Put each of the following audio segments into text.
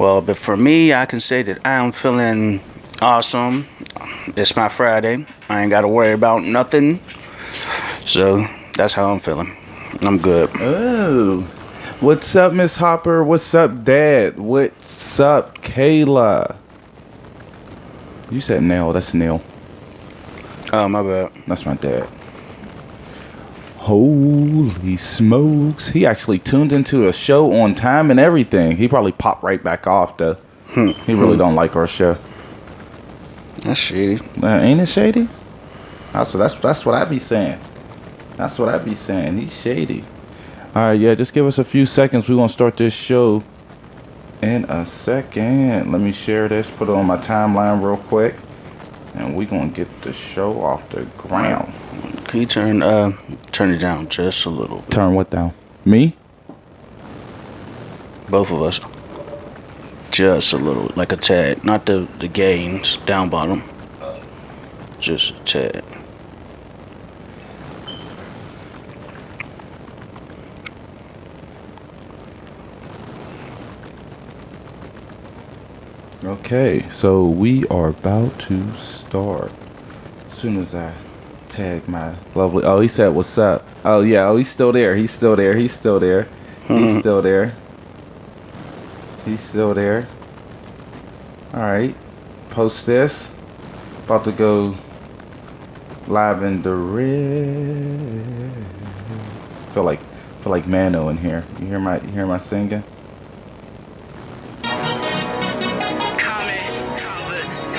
Well, but for me, I can say that I am feeling awesome. It's my Friday. I ain't got to worry about nothing. So that's how I'm feeling. I'm good. Oh. What's up, Miss Hopper? What's up, Dad? What's up, Kayla? You said Neil. That's Neil. Oh, my bad. That's my dad. Holy smokes. He actually tuned into a show on time and everything. He probably popped right back off, though. He really don't like our show. That's shady. Ain't it shady? That's what I be saying. That's what I be saying. He's shady. All right, yeah, just give us a few seconds. We're going to start this show in a second. Let me share this, put it on my timeline real quick, and we're going to get the show off the ground. Can you turn it down just a little bit? Turn what down? Me? Both of us. Just a little, like a tad. Not the gains, down bottom. Just a tad. Okay, so we are about to start. As soon as I tag my lovely... Oh, he said, what's up? Oh, yeah. Oh, he's still there. He's still there. He's still there. He's still there. He's still there. All right. Post this. About to go live in the red. Feel like Mano in here. You hear my singing?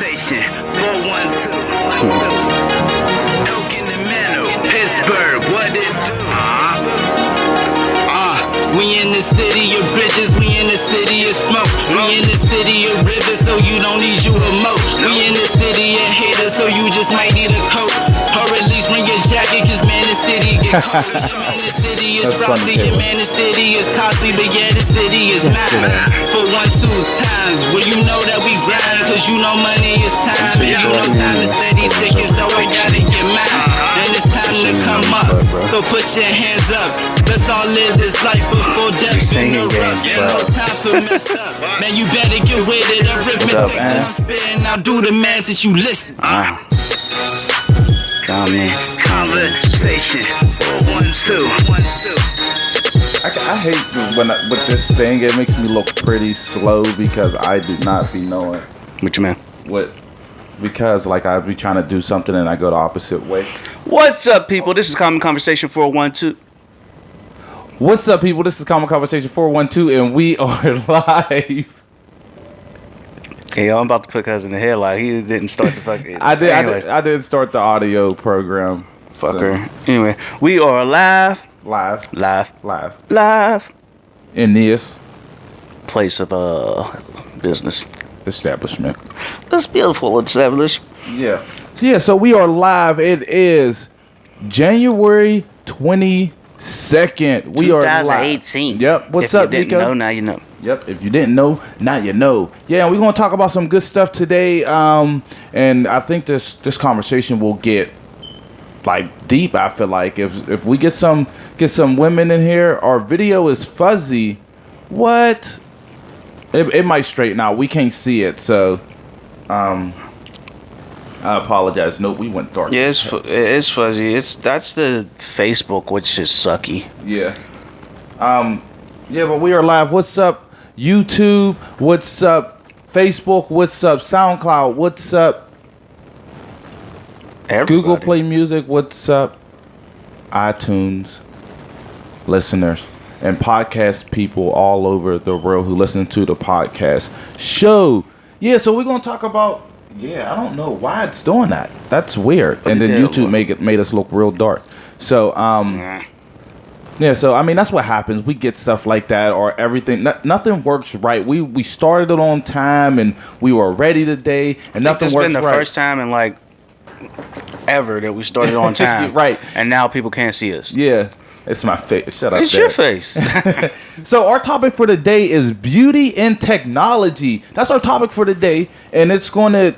Conversation 412 Elk in the Mano, Pittsburgh, what it do? We in the city of bridges, we in the city of smoke. We in the city of rivers, so you don't need you a moat. We in the city of haters, so you just might need a coat. Or at least bring your jacket, cause man, the city get cold. Man, the city is frosty, and man, the city is costly, but yeah, the city is mine. For 1, 2 times, well, you know that we grind, cause you know money is time, and you know time is steady ticking, so I gotta get mine. And it's time to come up, so put your hands up. Let's all live this life before death interrupts. Yeah, no time for mess up. Man, you better get with it. Arithmetic that I'm spitting, now do the math that you listen. Conversation 412. I hate with this thing. It makes me look pretty slow because I do not be knowing What you mean? what. Because like I be trying to do something and I go the opposite way. What's up, people? This is Common Conversation 412. What's up, people? This is Common Conversation 412, and we are live. Hey, I'm about to put Cuz in the headline. He didn't start the fucking... I did start the audio program. Fucker. So. Anyway, we are live in this place of business establishment. This beautiful establishment. Yeah. So we are live. It is January 22nd. We are live. 2018. Yep. What's up, Nico? If you didn't know, now you know. Yep. If you didn't know, now you know. Yeah, we're gonna talk about some good stuff today. And I think this conversation will get like deep. I feel like if we get some women in here, our video is fuzzy. What? It might straighten out. We can't see it, so I apologize. Nope, we went dark. Yeah, it's fuzzy. That's the Facebook, which is sucky. Yeah. Yeah, but we are live. What's up, YouTube? What's up, Facebook? What's up, SoundCloud? What's up, Everybody. Google Play Music? What's up, iTunes listeners and podcast people all over the world who listen to the podcast show? Yeah, so we're gonna talk about. Yeah, I don't know why it's doing that. That's weird. And then YouTube made us look real dark. So yeah, so I mean that's what happens. We get stuff like that, or everything. Nothing works right. We started it on time and we were ready today, and nothing works right. It's been the first time in like ever that we started on time, right? And now people can't see us. Yeah, it's my face. Shut up. It's your face. So our topic for the day is beauty and technology. That's our topic for the day, and it's going to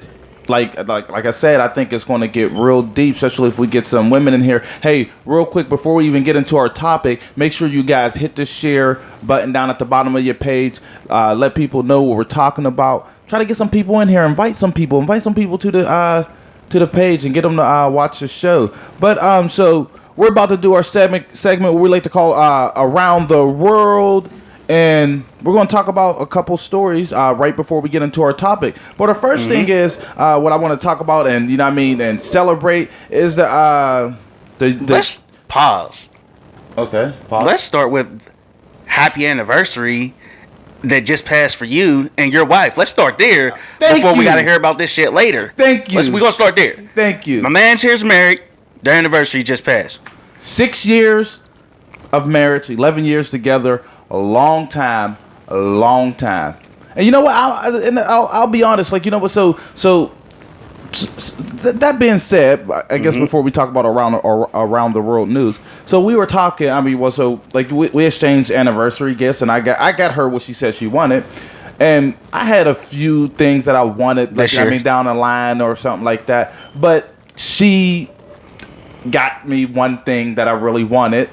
like I said, I think it's going to get real deep, especially if we get some women in here. Hey, real quick, before we even get into our topic, make sure you guys hit the share button down at the bottom of your page. Let people know what we're talking about. Try to get some people in here. Invite some people to the page and get them to watch the show. But so we're about to do our segment what we like to call Around the World. And we're going to talk about a couple stories right before we get into our topic. But the first thing is what I want to talk about, and you know what I mean, and celebrate is the Let's pause. Okay. Pause. Let's start with happy anniversary that just passed for you and your wife. Let's start there before we got to hear about this shit later. Thank you. We're going to start there. Thank you. My man's here's married. Their anniversary just passed. 6 years of marriage, 11 years together. A long time. And you know what? I'll be honest. Like, you know what? So that being said, I guess before we talk about around the world news, so we were talking. I mean, we exchanged anniversary gifts, and I got her what she said she wanted, and I had a few things that I wanted, like, I mean, down the line or something like that. But she got me one thing that I really wanted.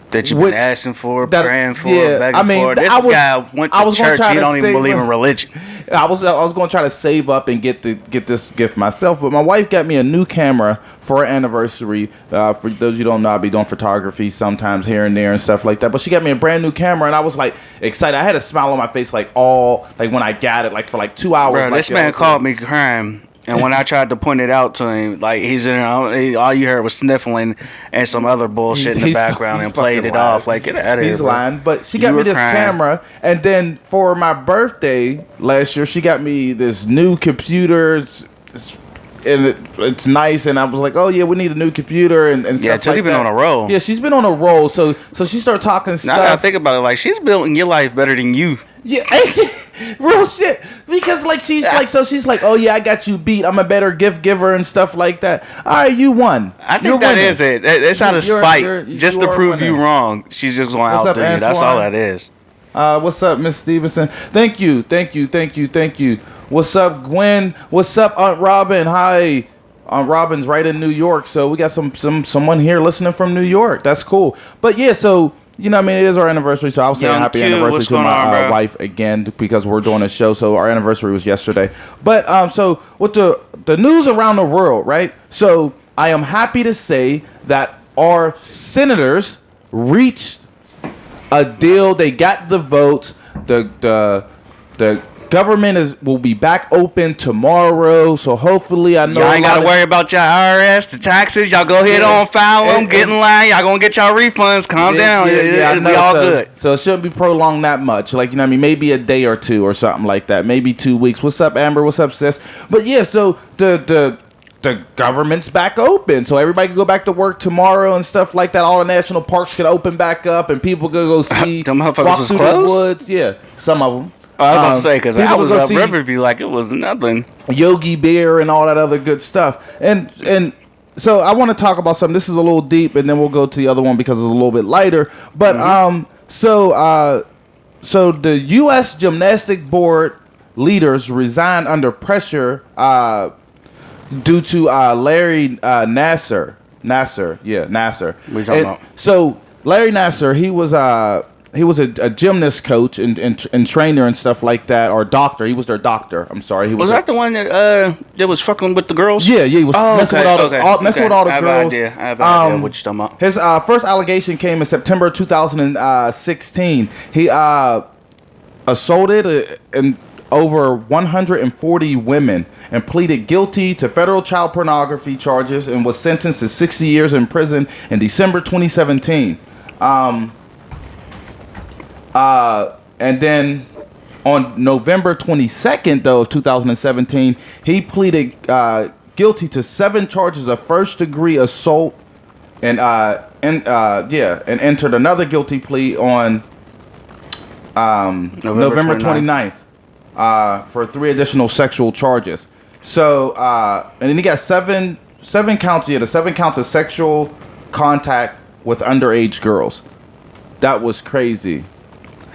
That you've been asking for, praying for, begging for. This guy went to church. He don't even believe in religion. I was going to try to save up and get this gift myself, but my wife got me a new camera for her anniversary. For those you don't know, I be doing photography sometimes here and there and stuff like that. But she got me a brand new camera, and I was like excited. I had a smile on my face like when I got it, like for like 2 hours. Bro, like, this man called me crying. And when I tried to point it out to him, like he's in, all you heard was sniffling and some other bullshit in the background, and played it off like, get out of here. He's lying, but she got me this camera, and then for my birthday last year, she got me this new computer, and it's nice. And I was like, oh yeah, we need a new computer and stuff like that. Yeah, Tootie been on a roll. Yeah, she's been on a roll. So she started talking stuff. Now I gotta think about it, like she's building your life better than you. Yeah, real shit. Because like she's like, oh yeah, I got you beat. I'm a better gift giver and stuff like that. All right, you won. I think that is it. It's out of spite, just to prove you wrong. She's just going to outdo you. That's all that is. What's up, Miss Stevenson? Thank you. What's up, Gwen? What's up, Aunt Robin? Hi. Aunt Robin's right in New York, so we got someone here listening from New York. That's cool. But yeah, so you know, I mean, it is our anniversary, so I'll say happy anniversary to my wife again, because we're doing a show. So our anniversary was yesterday. But so with the news around the world, right? So I am happy to say that our senators reached a deal. They got the votes. The government will be back open tomorrow, so hopefully I know y'all ain't gotta worry about your IRS, the taxes. Y'all go ahead on file them, get in line. Y'all gonna get y'all refunds. Calm down. It'll be all good. So it shouldn't be prolonged that much. Like, you know what I mean? Maybe a day or two or something like that. Maybe 2 weeks. What's up, Amber? What's up, sis? But yeah, so the government's back open, so everybody can go back to work tomorrow and stuff like that. All the national parks can open back up, and people can go see. Them motherfuckers was closed? The woods. Yeah, some of them. I was about to say, because I was up Riverview like it was nothing. Yogi Bear and all that other good stuff. And so I want to talk about something. This is a little deep, and then we'll go to the other one because it's a little bit lighter. But so the U.S. Gymnastic Board leaders resigned under pressure due to Larry Nassar. Nassar. What are you talking about? So Larry Nassar, he was a gymnast coach and trainer and stuff like that, or doctor. He was their doctor. I'm sorry. He was that the one that was fucking with the girls? Yeah, he was messing with all the girls. I have an idea what you're talking about. His first allegation came in September 2016. He assaulted over 140 women and pleaded guilty to federal child pornography charges and was sentenced to 60 years in prison in December 2017. And then on November 22nd, though, of 2017, he pleaded guilty to 7 charges of first-degree assault and entered another guilty plea on November 29th for 3 additional sexual charges. So, and then he got seven counts. He had 7 counts of sexual contact with underage girls. That was crazy.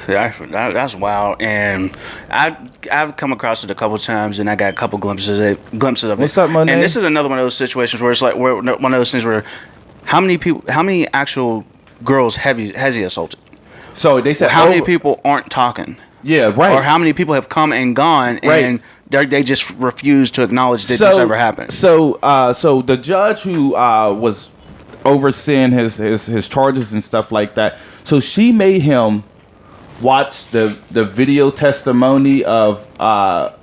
That's wild, and I've come across it a couple times, and I got a couple glimpses of it. What's up, Monet? And this is another one of those situations where it's like one of those things where how many actual girls has he assaulted? So they said How many people aren't talking? Yeah, right. Or how many people have come and gone, and they just refuse to acknowledge that this ever happened? So the judge who was overseeing his charges and stuff like that, so she made him watch the video testimony of a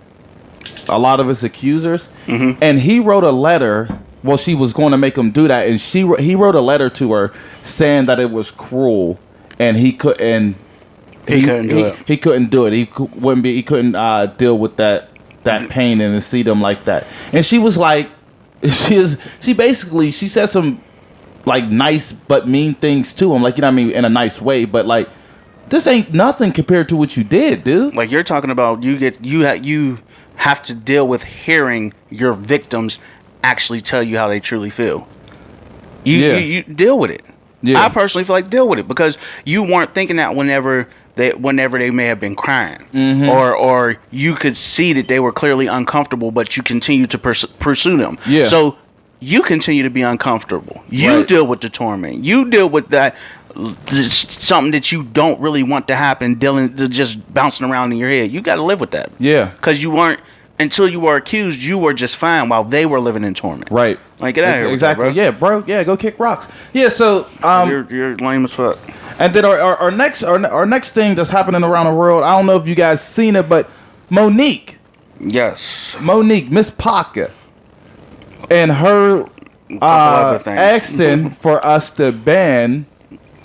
lot of his accusers, and he wrote a letter. Well, she was going to make him do that, and he wrote a letter to her saying that it was cruel, and he couldn't do it. He couldn't do it. He couldn't deal with that pain and to see them like that. And she was like, she basically said some like nice but mean things to him, like, you know what I mean, in a nice way, but like, this ain't nothing compared to what you did, dude. Like, you're talking about you have to deal with hearing your victims actually tell you how they truly feel. You deal with it. Yeah. I personally feel like deal with it, because you weren't thinking that whenever they may have been crying, or you could see that they were clearly uncomfortable, but you continue to pursue them. Yeah. So you continue to be uncomfortable. You Right. deal with the torment. You deal with that something that you don't really want to happen, just bouncing around in your head. You got to live with that. Yeah. Because you weren't, until you were accused, you were just fine while they were living in torment. Right. Like, get out of here. Exactly. With that, bro. Yeah, bro. Yeah, go kick rocks. Yeah. So You're lame as fuck. and then our next thing that's happening around the world. I don't know if you guys seen it, but Monique, Miss Parker, and her other things. asking for us to ban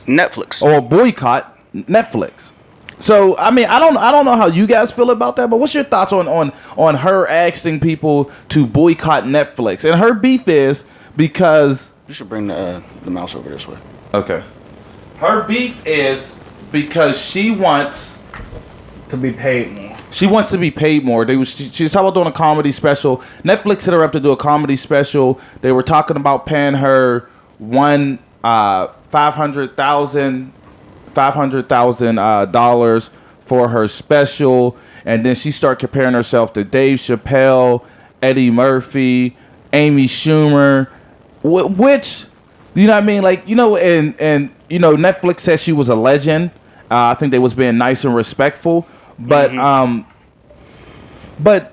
Netflix. or boycott Netflix. So I mean, I don't know how you guys feel about that, but what's your thoughts on her asking people to boycott Netflix? And her beef is because You should bring the mouse over this way. okay, her beef is because she wants To be paid more. she wants to be paid more. She was talking about doing a comedy special. Netflix hit her up to do a comedy special. They were talking about paying her $500,000 for her special, and then she started comparing herself to Dave Chappelle, Eddie Murphy, Amy Schumer, which, you know what I mean, like, you know, and you know, Netflix said she was a legend. I think they was being nice and respectful, but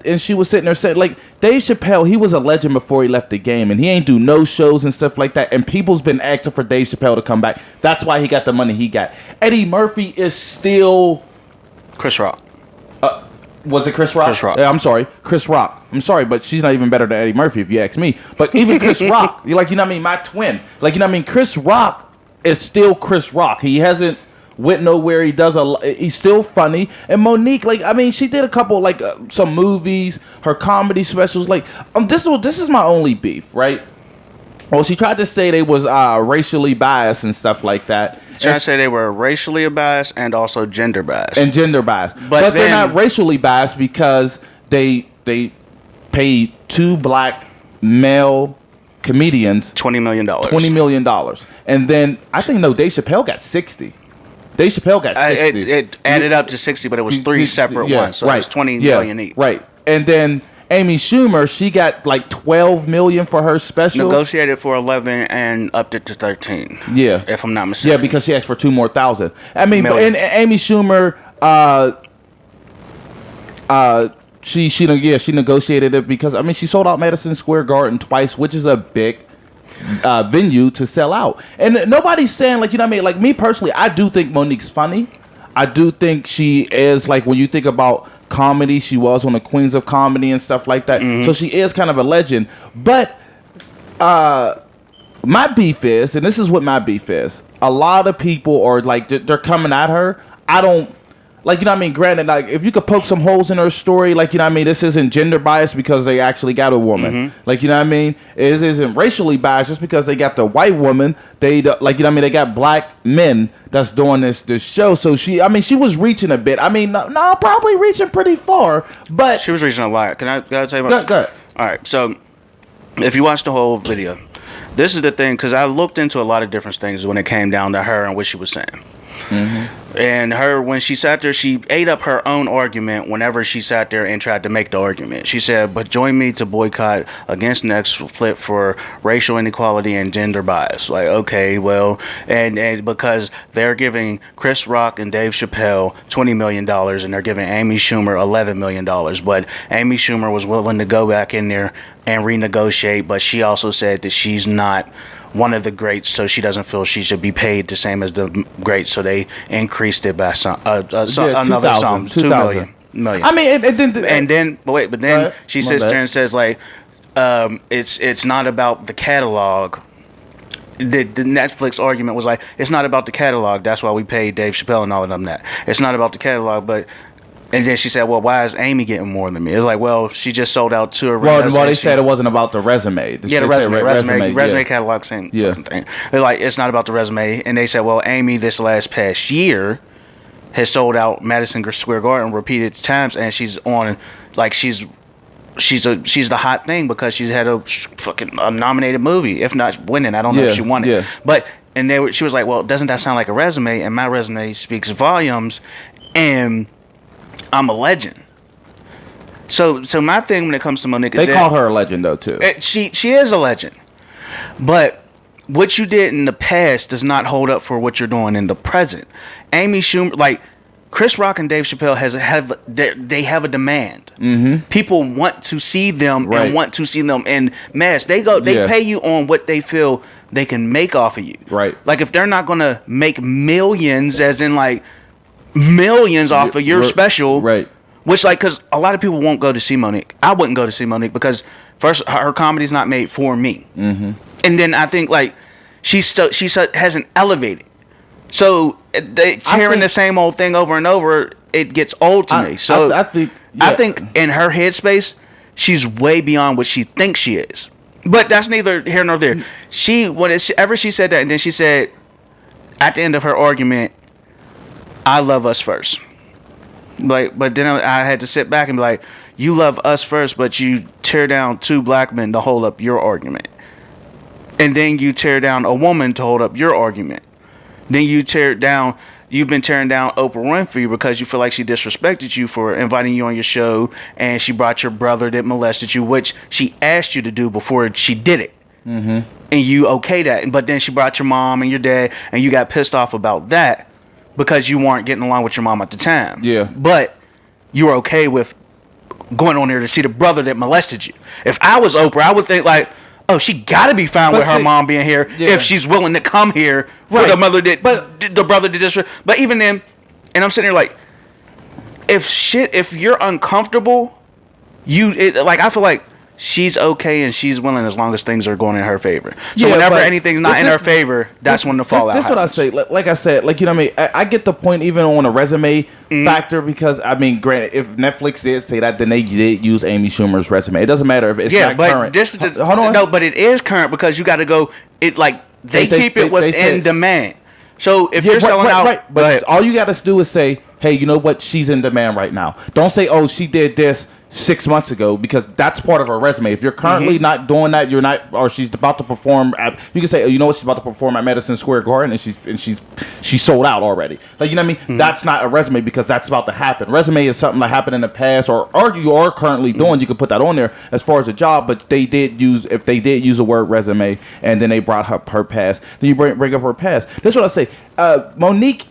and she was sitting there saying, like, Dave Chappelle, he was a legend before he left the game, and he ain't do no shows and stuff like that, and people's been asking for Dave Chappelle to come back. That's why he got the money he got. Eddie Murphy is still... Chris Rock. Was it Chris Rock? Chris Rock. Yeah, I'm sorry. Chris Rock. I'm sorry, but she's not even better than Eddie Murphy, if you ask me. But even Chris Rock, like, you know what I mean, my twin. Like, you know what I mean, Chris Rock is still Chris Rock. He hasn't went nowhere. He's still funny. And Monique, like, I mean, she did a couple, like, some movies, her comedy specials. Like, this is my only beef, right? Well, she tried to say they was racially biased and stuff like that. Trying to say they were racially biased and also gender biased. And gender biased. But they're not racially biased because they paid two black male comedians $20 million. $20 million. And then, I think, no, Dave Chappelle got 60. Dave Chappelle got 60. It added up to 60, but it was three separate ones. So it was $20 million each. Right. And then Amy Schumer, she got like $12 million for her special. Negotiated for 11 and upped it to 13. Yeah. If I'm not mistaken. Yeah, because she asked for $2 more thousand. I mean, Million. and Amy Schumer, she negotiated it because, I mean, she sold out Madison Square Garden twice, which is a big venue to sell out. And nobody's saying, like, you know what I mean? Like, me personally, I do think Monique's funny. I do think she is, like, when you think about comedy, she was on the Queens of Comedy and stuff like that. So she is kind of a legend. But my beef is, and this is what my beef is, a lot of people are like, they're coming at her. I don't, like, you know what I mean? Granted, like, if you could poke some holes in her story, like, you know what I mean? This isn't gender biased because they actually got a woman. Like, you know what I mean? It isn't racially biased just because they got the white woman. Like, you know what I mean? They got black men that's doing this show. So she was reaching a bit. I mean, no, probably reaching pretty far, but She was reaching a lot. Can I tell you about Go ahead. All right. So if you watch the whole video, this is the thing, because I looked into a lot of different things when it came down to her and what she was saying. And her, when she sat there, she ate up her own argument whenever she sat there and tried to make the argument. She said, but join me to boycott against Netflix for racial inequality and gender bias. Like, okay, well, and because they're giving Chris Rock and Dave Chappelle $20 million and they're giving Amy Schumer $11 million. But Amy Schumer was willing to go back in there and renegotiate, but she also said that she's not one of the greats, so she doesn't feel she should be paid the same as the greats. So they increased it by another sum, 2 million. I mean, it didn't. And then, but then Right. she My sits bad. there and says like, it's not about the catalog. The Netflix argument was like, it's not about the catalog. That's why we paid Dave Chappelle and all of them that. It's not about the catalog, but. And then she said, well, why is Amy getting more than me? It was like, well, she just sold out 2 arenas. Well, they said it wasn't about the resume. Yeah, the resume yeah. catalog same Yeah. fucking thing. They're like, it's not about the resume. And they said, well, Amy, this past year, has sold out Madison Square Garden repeated times, and she's on, like, she's the hot thing because she's had a nominated movie, if not winning. I don't know if she won it. Yeah. But she was like, well, doesn't that sound like a resume? And my resume speaks volumes, and I'm a legend. So my thing when it comes to Monique is They called her a legend though too. she is a legend, but what you did in the past does not hold up for what you're doing in the present. Amy Schumer, like Chris Rock and Dave Chappelle, they have a demand. Mm-hmm. People want to see them Right. and want to see them in mass. They Yeah. pay you on what they feel they can make off of you. Right. Like if they're not gonna make millions, as in like millions off of your special, Right. Which, like, because a lot of people won't go to see Monique. I wouldn't go to see Monique because first, her comedy's not made for me, and then I think like she hasn't elevated. So hearing the same old thing over and over, it gets old to me. So I think I think in her headspace, she's way beyond what she thinks she is. But that's neither here nor there. Whenever she said that, and then she said at the end of her argument, I love us first. Like, but then I had to sit back and be like, you love us first, but you tear down 2 black men to hold up your argument. And then you tear down a woman to hold up your argument. Then you've been tearing down Oprah Winfrey because you feel like she disrespected you for inviting you on your show, and she brought your brother that molested you, which she asked you to do before she did it. Mm-hmm. And you okay that. But then she brought your mom and your dad, and you got pissed off about that because you weren't getting along with your mom at the time. Yeah. But you were okay with going on there to see the brother that molested you. If I was Oprah, I would think like, oh, she got to be fine with her mom being here if she's willing to come here for the brother did this. But even then, and I'm sitting there like, if you're uncomfortable, I feel like she's okay and she's willing as long as things are going in her favor. So whenever anything's not in her favor, that's when the fallout That's what I say. Like I said, like, you know what I mean? I get the point even on a resume factor because, I mean, granted, if Netflix did say that, then they did use Amy Schumer's resume. It doesn't matter if it's not current. Hold on. No, but it is current because you got to go, they keep it within demand. So if you're selling out... Right, but all you got to do is say, hey, you know what? She's in demand right now. Don't say, oh, she did this 6 months ago, because that's part of her resume. If you're currently not doing that, you're not, or she's about to perform at, you can say, oh, you know what, she's about to perform at Madison Square Garden and she's sold out already. Like, you know what I mean? That's not a resume because that's about to happen. Resume is something that happened in the past or you are currently doing. You can put that on there as far as a job, but if they did use the word resume and then they brought up her past, then you bring up her past. That's what I say. Monique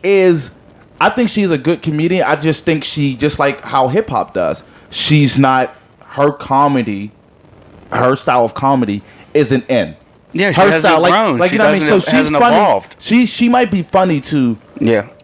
I think she's a good comedian. I just think she, just like how hip hop does, she's not, her style of comedy isn't in. Yeah, she her hasn't style, grown. like She you know what I mean. So she's hasn't funny. evolved. She might be funny to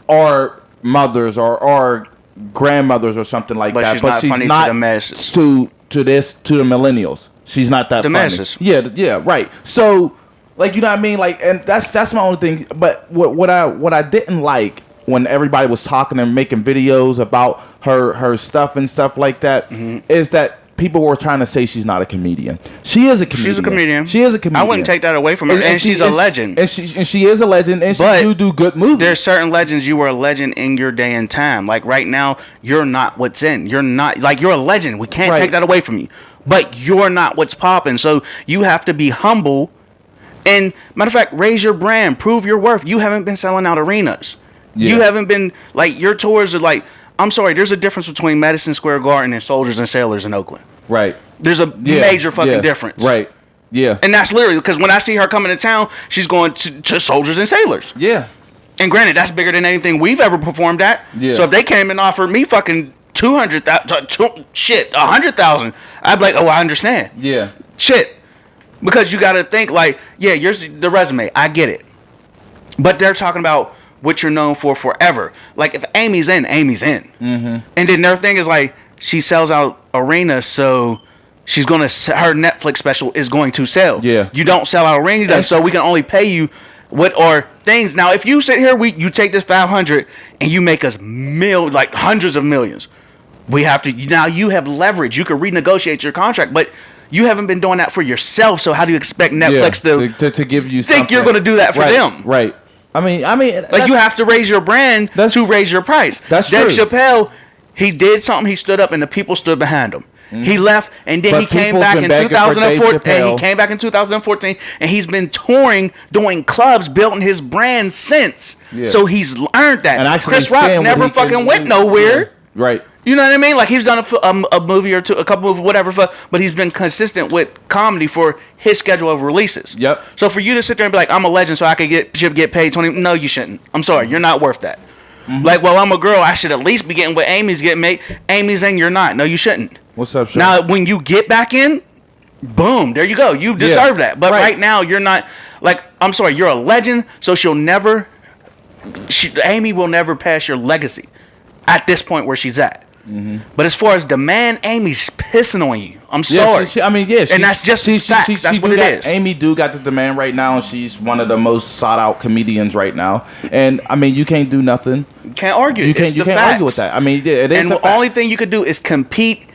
our mothers or grandmothers or something like but that. She's But not she's funny not to the masses. to the millennials. She's not that The funny. masses. Yeah, right. So, like, you know what I mean. Like, and that's my only thing. But what I didn't like when everybody was talking and making videos about her stuff and stuff like that is that people were trying to say she's not a comedian. She is a comedian. She's a comedian. She is a comedian. I wouldn't take that away from her. And she's a legend. And she is a legend. And she do good movies. There's certain legends you were a legend in your day and time. Like right now, you're not what's in. You're not, like, you're a legend. We can't take that away from you. But you're not what's popping. So you have to be humble. And matter of fact, raise your brand. Prove your worth. You haven't been selling out arenas. Yeah. You haven't been like your tours are like. I'm sorry. There's a difference between Madison Square Garden and Soldiers and Sailors in Oakland. Right. There's a major fucking difference. Right. Yeah. And that's literally because when I see her coming to town, she's going to Soldiers and Sailors. Yeah. And granted, that's bigger than anything we've ever performed at. Yeah. So if they came and offered me fucking 200,000, shit, 100,000, I'd be like, oh, I understand. Yeah. Shit. Because you got to think like, yeah, here's the resume. I get it. But they're talking about what you're known for forever. Like if Amy's in, Amy's in. Mm-hmm. And then their thing is like, she sells out arenas, so she's going to, her Netflix special is going to sell. Yeah. You don't sell out arenas, so we can only pay you what are things. Now, if you sit here, you take this 500 and you make us like hundreds of millions. We have to, now you have leverage. You can renegotiate your contract, but you haven't been doing that for yourself. So how do you expect Netflix to give you think you're going to do that for them? Right. I mean, like you have to raise your brand to raise your price. That's Dave true. Chappelle, he did something. He stood up and the people stood behind him. He left and then But he came people's back been in begging for Dave 2014. And Chappelle. he came back in 2014 and he's been touring, doing clubs, building his brand since. Yeah. So he's earned that. And actually Chris Rock saying what never he can fucking do. went nowhere. Right. You know what I mean? Like he's done a movie or two, a couple of whatever, but he's been consistent with comedy for his schedule of releases. Yep. So for you to sit there and be like, I'm a legend, so I should get paid 20. No, you shouldn't. I'm sorry, you're not worth that. Mm-hmm. Like, well, I'm a girl, I should at least be getting what Amy's getting made. Amy's in, you're not. No, you shouldn't. What's up, Sean? Now, when you get back in, boom, there you go. You deserve that. But right now, you're not. Like, I'm sorry, you're a legend, so Amy will never pass your legacy at this point where she's at. Mm-hmm. But as far as demand, Amy's pissing on you. I'm sorry. And that's just facts. That's what it is. Amy got the demand right now, and she's one of the most sought out comedians right now. And I mean, you can't do nothing. You can't argue. You can't argue with that. I mean, it is. And the only thing you could do is compete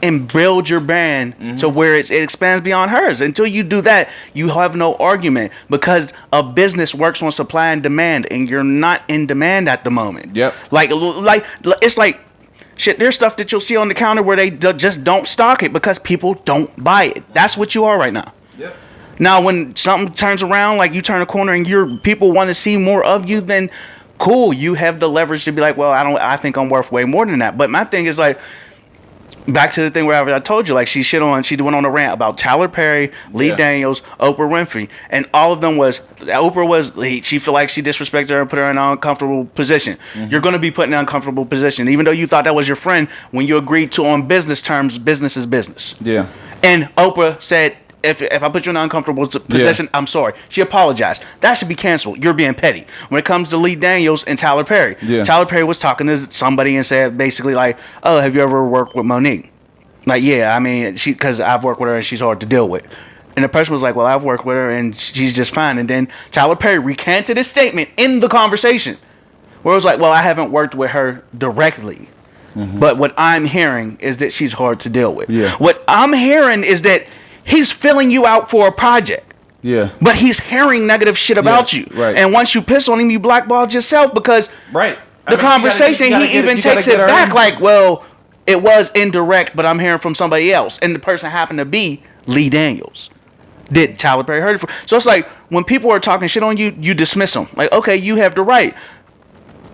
and build your brand to where it expands beyond hers. Until you do that, you have no argument because a business works on supply and demand, and you're not in demand at the moment. Yep. Like it's like. Shit, there's stuff that you'll see on the counter where they just don't stock it because people don't buy it. That's what you are right now. Yep. Now, when something turns around, like you turn a corner and people want to see more of you, then cool, you have the leverage to be like, well, I think I'm worth way more than that. But my thing is like, back to the thing where I told you, like she went on a rant about Tyler Perry, Lee Daniels, Oprah Winfrey, and all of them she feel like she disrespected her and put her in an uncomfortable position. Mm-hmm. You're going to be put in an uncomfortable position, even though you thought that was your friend. When you agreed to on business terms, business is business. Yeah. And Oprah said, if I put you in an uncomfortable position, I'm sorry. She apologized. That should be canceled. You're being petty. When it comes to Lee Daniels and Tyler Perry, Tyler Perry was talking to somebody and said basically like, oh, have you ever worked with Monique? Like, yeah, I mean, because I've worked with her and she's hard to deal with. And the person was like, well, I've worked with her and she's just fine. And then Tyler Perry recanted his statement in the conversation where it was like, well, I haven't worked with her directly. Mm-hmm. But what I'm hearing is that she's hard to deal with. Yeah. What I'm hearing is that he's filling you out for a project. Yeah. But he's hearing negative shit about you. Right. And once you piss on him, you blackballed yourself because right. The conversation, he even takes it back like, well, it was indirect, but I'm hearing from somebody else. And the person happened to be Lee Daniels. Did Tyler Perry heard it from? So it's like when people are talking shit on you, you dismiss them. Like, okay, you have the right.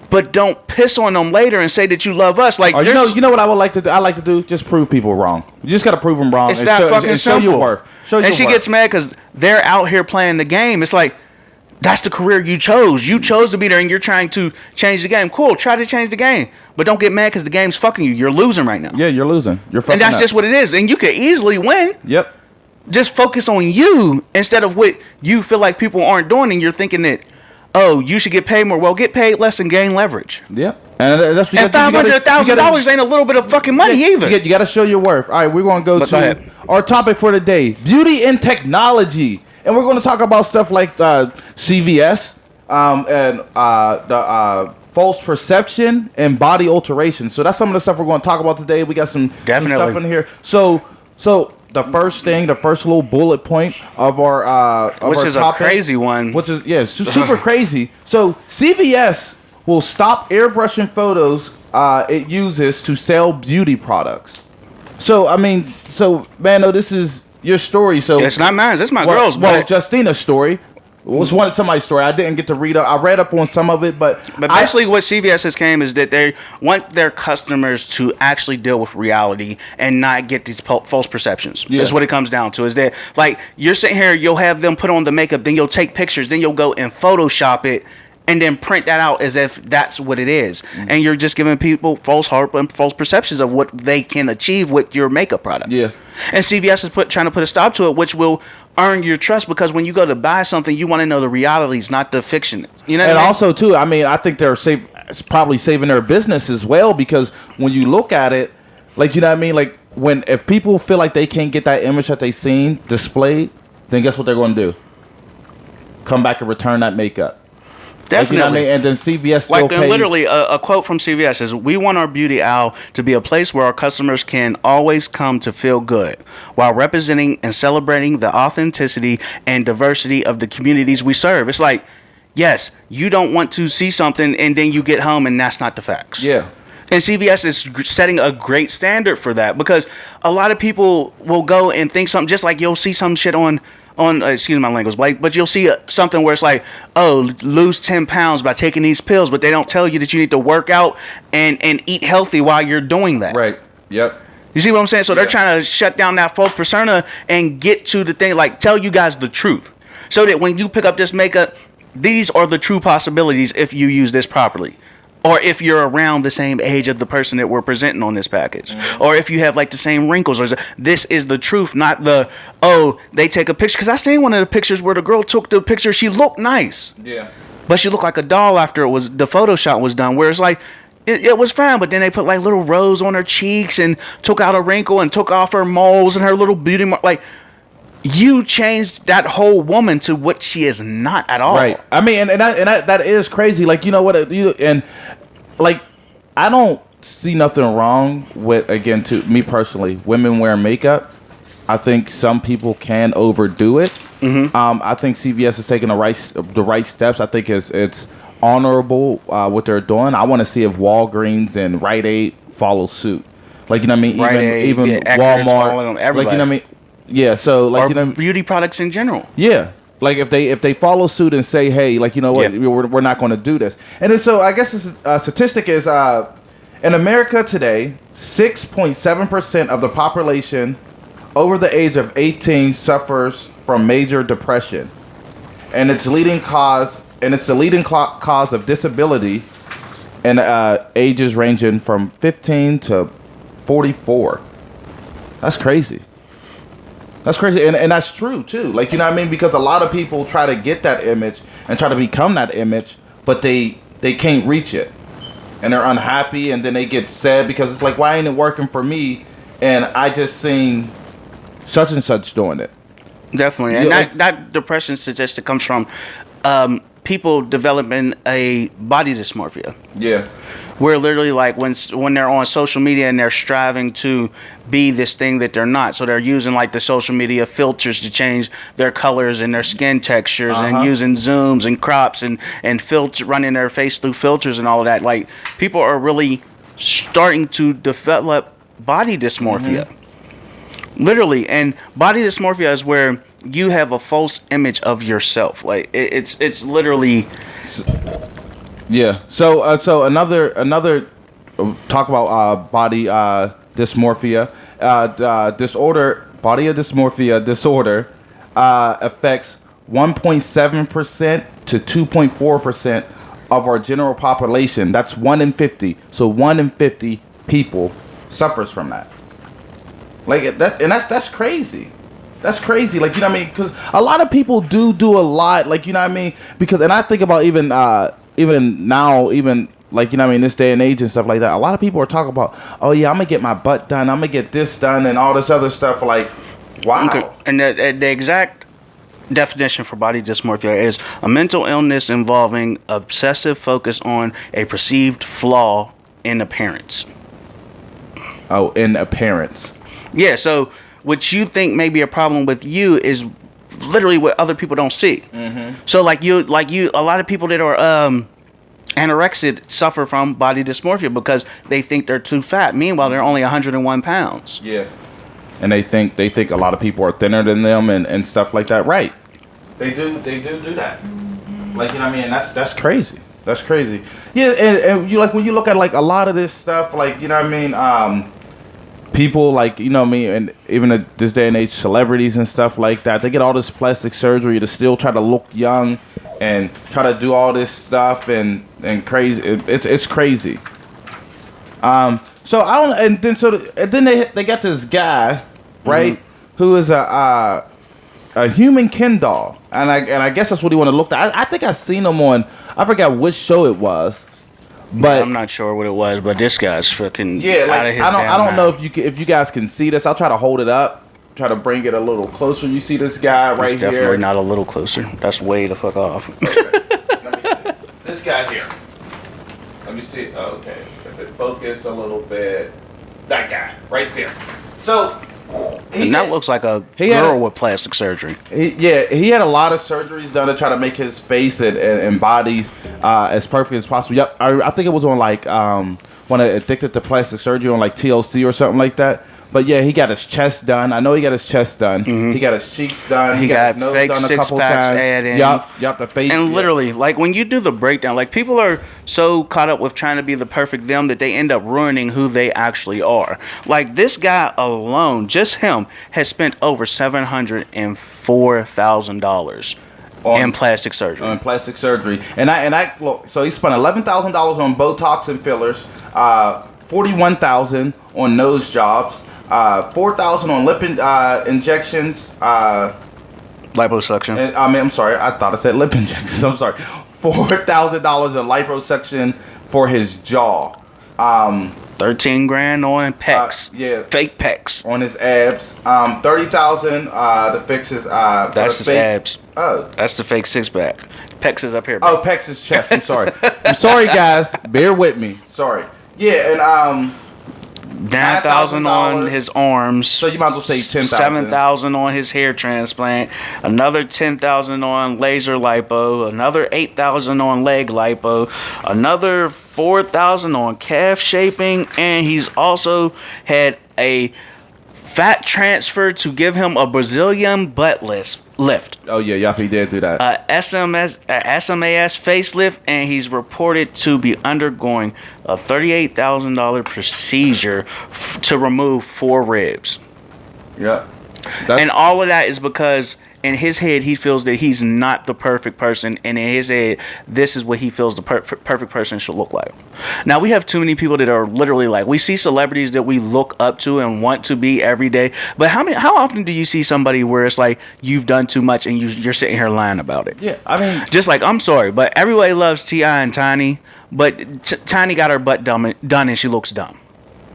But don't piss on them later and say that you love us. Like, you know what I would like to do? I like to do just prove people wrong. You just got to prove them wrong. It's that fucking simple. Show your worth. And she gets mad because they're out here playing the game. It's like, that's the career you chose. You chose to be there and you're trying to change the game. Cool, try to change the game. But don't get mad because the game's fucking you. You're losing right now. Yeah, you're losing. You're fucking And that's up. just what it is. And you could easily win. Yep. Just focus on you instead of what you feel like people aren't doing. And you're thinking that, oh, you should get paid more. Well, get paid less and gain leverage. Yep. And that's and $500,000 ain't a little bit of fucking money either. You got to show your worth. All right, we're going to go to our topic for the day: beauty and technology, and we're going to talk about stuff like CVS and the false perception and body alteration. So that's some of the stuff we're going to talk about today. We got some stuff in here. So the first little bullet point of our which our is topic, a crazy one. which is super crazy. So CVS will stop airbrushing photos it uses to sell beauty products. So I mean, Mano, this is your story. So it's not mine. It's my girl's. Well, but Justina's story. It was one of somebody's story. I didn't get to read up. I read up on some of it, but basically what CVS has came is that they want their customers to actually deal with reality and not get these false perceptions. Yeah. That's what it comes down to. Is that like you're sitting here, you'll have them put on the makeup, then you'll take pictures, then you'll go and Photoshop it, and then print that out as if that's what it is. And you're just giving people false hope and false perceptions of what they can achieve with your makeup product. Yeah. And CVS is trying to put a stop to it, which will earn your trust, because when you go to buy something, you want to know the realities, not the fiction. You know what And I mean? also, too, I mean, I think they're probably saving their business as well, because when you look at it, like, you know what I mean? Like, if people feel like they can't get that image that they seen displayed, then guess what they're going to do? Come back and return that makeup. Definitely. Like, you know what I mean? And then CVS still pays. Literally, a quote from CVS is, "We want our beauty aisle to be a place where our customers can always come to feel good, while representing and celebrating the authenticity and diversity of the communities we serve." It's like, yes, you don't want to see something and then you get home and that's not the facts. Yeah. And CVS is setting a great standard for that, because a lot of people will go and think something, just like you'll see some shit on excuse my language, Blake, but you'll see something where it's like, oh, lose 10 pounds by taking these pills, but they don't tell you that you need to work out and eat healthy while you're doing that. Right. Yep. You see what I'm saying? So they're Yeah. trying to shut down that false persona and get to the thing, like tell you guys the truth, so that when you pick up this makeup, these are the true possibilities if you use this properly. Or if you're around the same age of the person that we're presenting on this package. Mm-hmm. Or if you have like the same wrinkles. Or this is the truth, not the, oh, they take a picture. Because I seen one of the pictures where the girl took the picture. She looked nice. Yeah. But she looked like a doll after the Photoshop was done. Where it's like, it was fine. But then they put like little rows on her cheeks and took out a wrinkle and took off her moles and her little beauty mark. Like, you changed that whole woman to what she is not at all. Right. I mean, and that is crazy. Like, you know what? And like, I don't see nothing wrong with, again, to me personally, women wearing makeup. I think some people can overdo it. Mm-hmm. I think CVS is taking the right steps. I think it's honorable what they're doing. I want to see if Walgreens and Rite Aid follow suit. Like, you know what I mean? Rite Aid, even Eckerd's, Walmart. all of them, everybody. Like, you know what I mean? Yeah, so like, or you know, beauty products in general. Yeah, like if they follow suit and say, hey, like, you know what, yeah, we're not going to do this. And then so I guess this statistic is in America today, 6.7% of the population over the age of 18 suffers from major depression, and it's the leading cause of disability, and ages ranging from 15 to 44. That's crazy. That's crazy, and that's true too. Like, you know what I mean? Because a lot of people try to get that image and try to become that image, but they can't reach it, and they're unhappy, and then they get sad because it's like, why ain't it working for me? And I just seen such and such doing it. Definitely, and that depression statistic comes from people developing a body dysmorphia. Yeah. Where literally, like, when they're on social media and they're striving to be this thing that they're not, so they're using like the social media filters to change their colors and their skin textures, and using zooms and crops and filter, running their face through filters and all of that. Like, people are really starting to develop body dysmorphia. Mm-hmm. Literally, and body dysmorphia is where you have a false image of yourself. Like, it's literally. Yeah. So another talk about body dysmorphia disorder. Body dysmorphia disorder affects 1.7% to 2.4% of our general population. That's 1 in 50. So 1 in 50 people suffers from that. Like that, and that's crazy. That's crazy. Like, you know what I mean? Because a lot of people do a lot. Like, you know what I mean? Because, and I think about even now, even like, you know what I mean, this day and age and stuff like that, a lot of people are talking about, oh yeah, I'm gonna get my butt done, I'm gonna get this done, and all this other stuff. Like, wow. Okay. And the exact definition for body dysmorphia is a mental illness involving obsessive focus on a perceived flaw in appearance. Oh, in appearance. Yeah. So what you think may be a problem with you is literally what other people don't see. Mm-hmm. So like you, a lot of people that are anorexic suffer from body dysmorphia because they think they're too fat. Meanwhile, they're only 101 pounds. Yeah. And they think a lot of people are thinner than them and stuff like that. Right. They do that. Like, you know what I mean? That's crazy. That's crazy. Yeah, and you like when you look at like a lot of this stuff, like, you know what I mean, people like, you know what I mean, and even at this day and age, celebrities and stuff like that, they get all this plastic surgery to still try to look young and try to do all this stuff and crazy. It's crazy. So I don't, and then they got this guy, right, who is a human Ken doll, and I guess that's what he wanted to look at. I think I seen him on, I forgot which show it was, but I'm not sure what it was, but this guy's fucking yeah, like, out of his I don't damn know mind. if you guys can see this. I'll try to hold it up, try to bring it a little closer. You see this guy right It's here? definitely not a little closer. That's way the fuck off. Let me see. This guy here. Let me see. Oh, okay. If it focus a little bit, that guy right there. So. And that looks like a he had girl a- with plastic surgery. He had a lot of surgeries done to try to make his face and body as perfect as possible. Yep, I think it was on like when Addicted to Plastic Surgery on like TLC or something like that. But yeah, he got his chest done. I know he got his chest done. He got his cheeks done. He got his nose fake done a six couple packs times. added in. Yup, the fake. And yeah. literally, like when you do the breakdown, like people are so caught up with trying to be the perfect them that they end up ruining who they actually are. Like this guy alone, just him, has spent over $704,000 in plastic surgery. On plastic surgery, and I look. So he spent $11,000 on Botox and fillers, $41,000 on nose jobs, $4,000 on lip injections. Liposuction. And, I'm sorry, I thought I said lip injections. I'm sorry, $4,000 in liposuction for his jaw. 13 grand on pecs. Yeah. Fake pecs. On his abs. 30,000 to fix his. That's his abs. Oh. That's the fake six pack. Pecs is up here. Oh, pecs his chest. I'm sorry. I'm sorry, guys. Bear with me. Sorry. Yeah, and $9,000 on his arms. So you might as well say 10,000. $7,000 on his hair transplant. Another $10,000 on laser lipo. Another $8,000 on leg lipo. Another $4,000 on calf shaping, and he's also had a fat transfer to give him a Brazilian butt lift. Oh yeah, Yuffie did do that. SMAS facelift, and he's reported to be undergoing a $38,000 procedure to remove 4 ribs. Yep. And all of that is because in his head he feels that he's not the perfect person, and in his head this is what he feels the perfect person should look like. Now we have too many people that are literally like, we see celebrities that we look up to and want to be every day, but how often do you see somebody where it's like you've done too much and you're sitting here lying about it? Yeah, I mean, Just like, I'm sorry, but everybody loves T.I. and Tiny, but Tiny got her butt done and she looks dumb.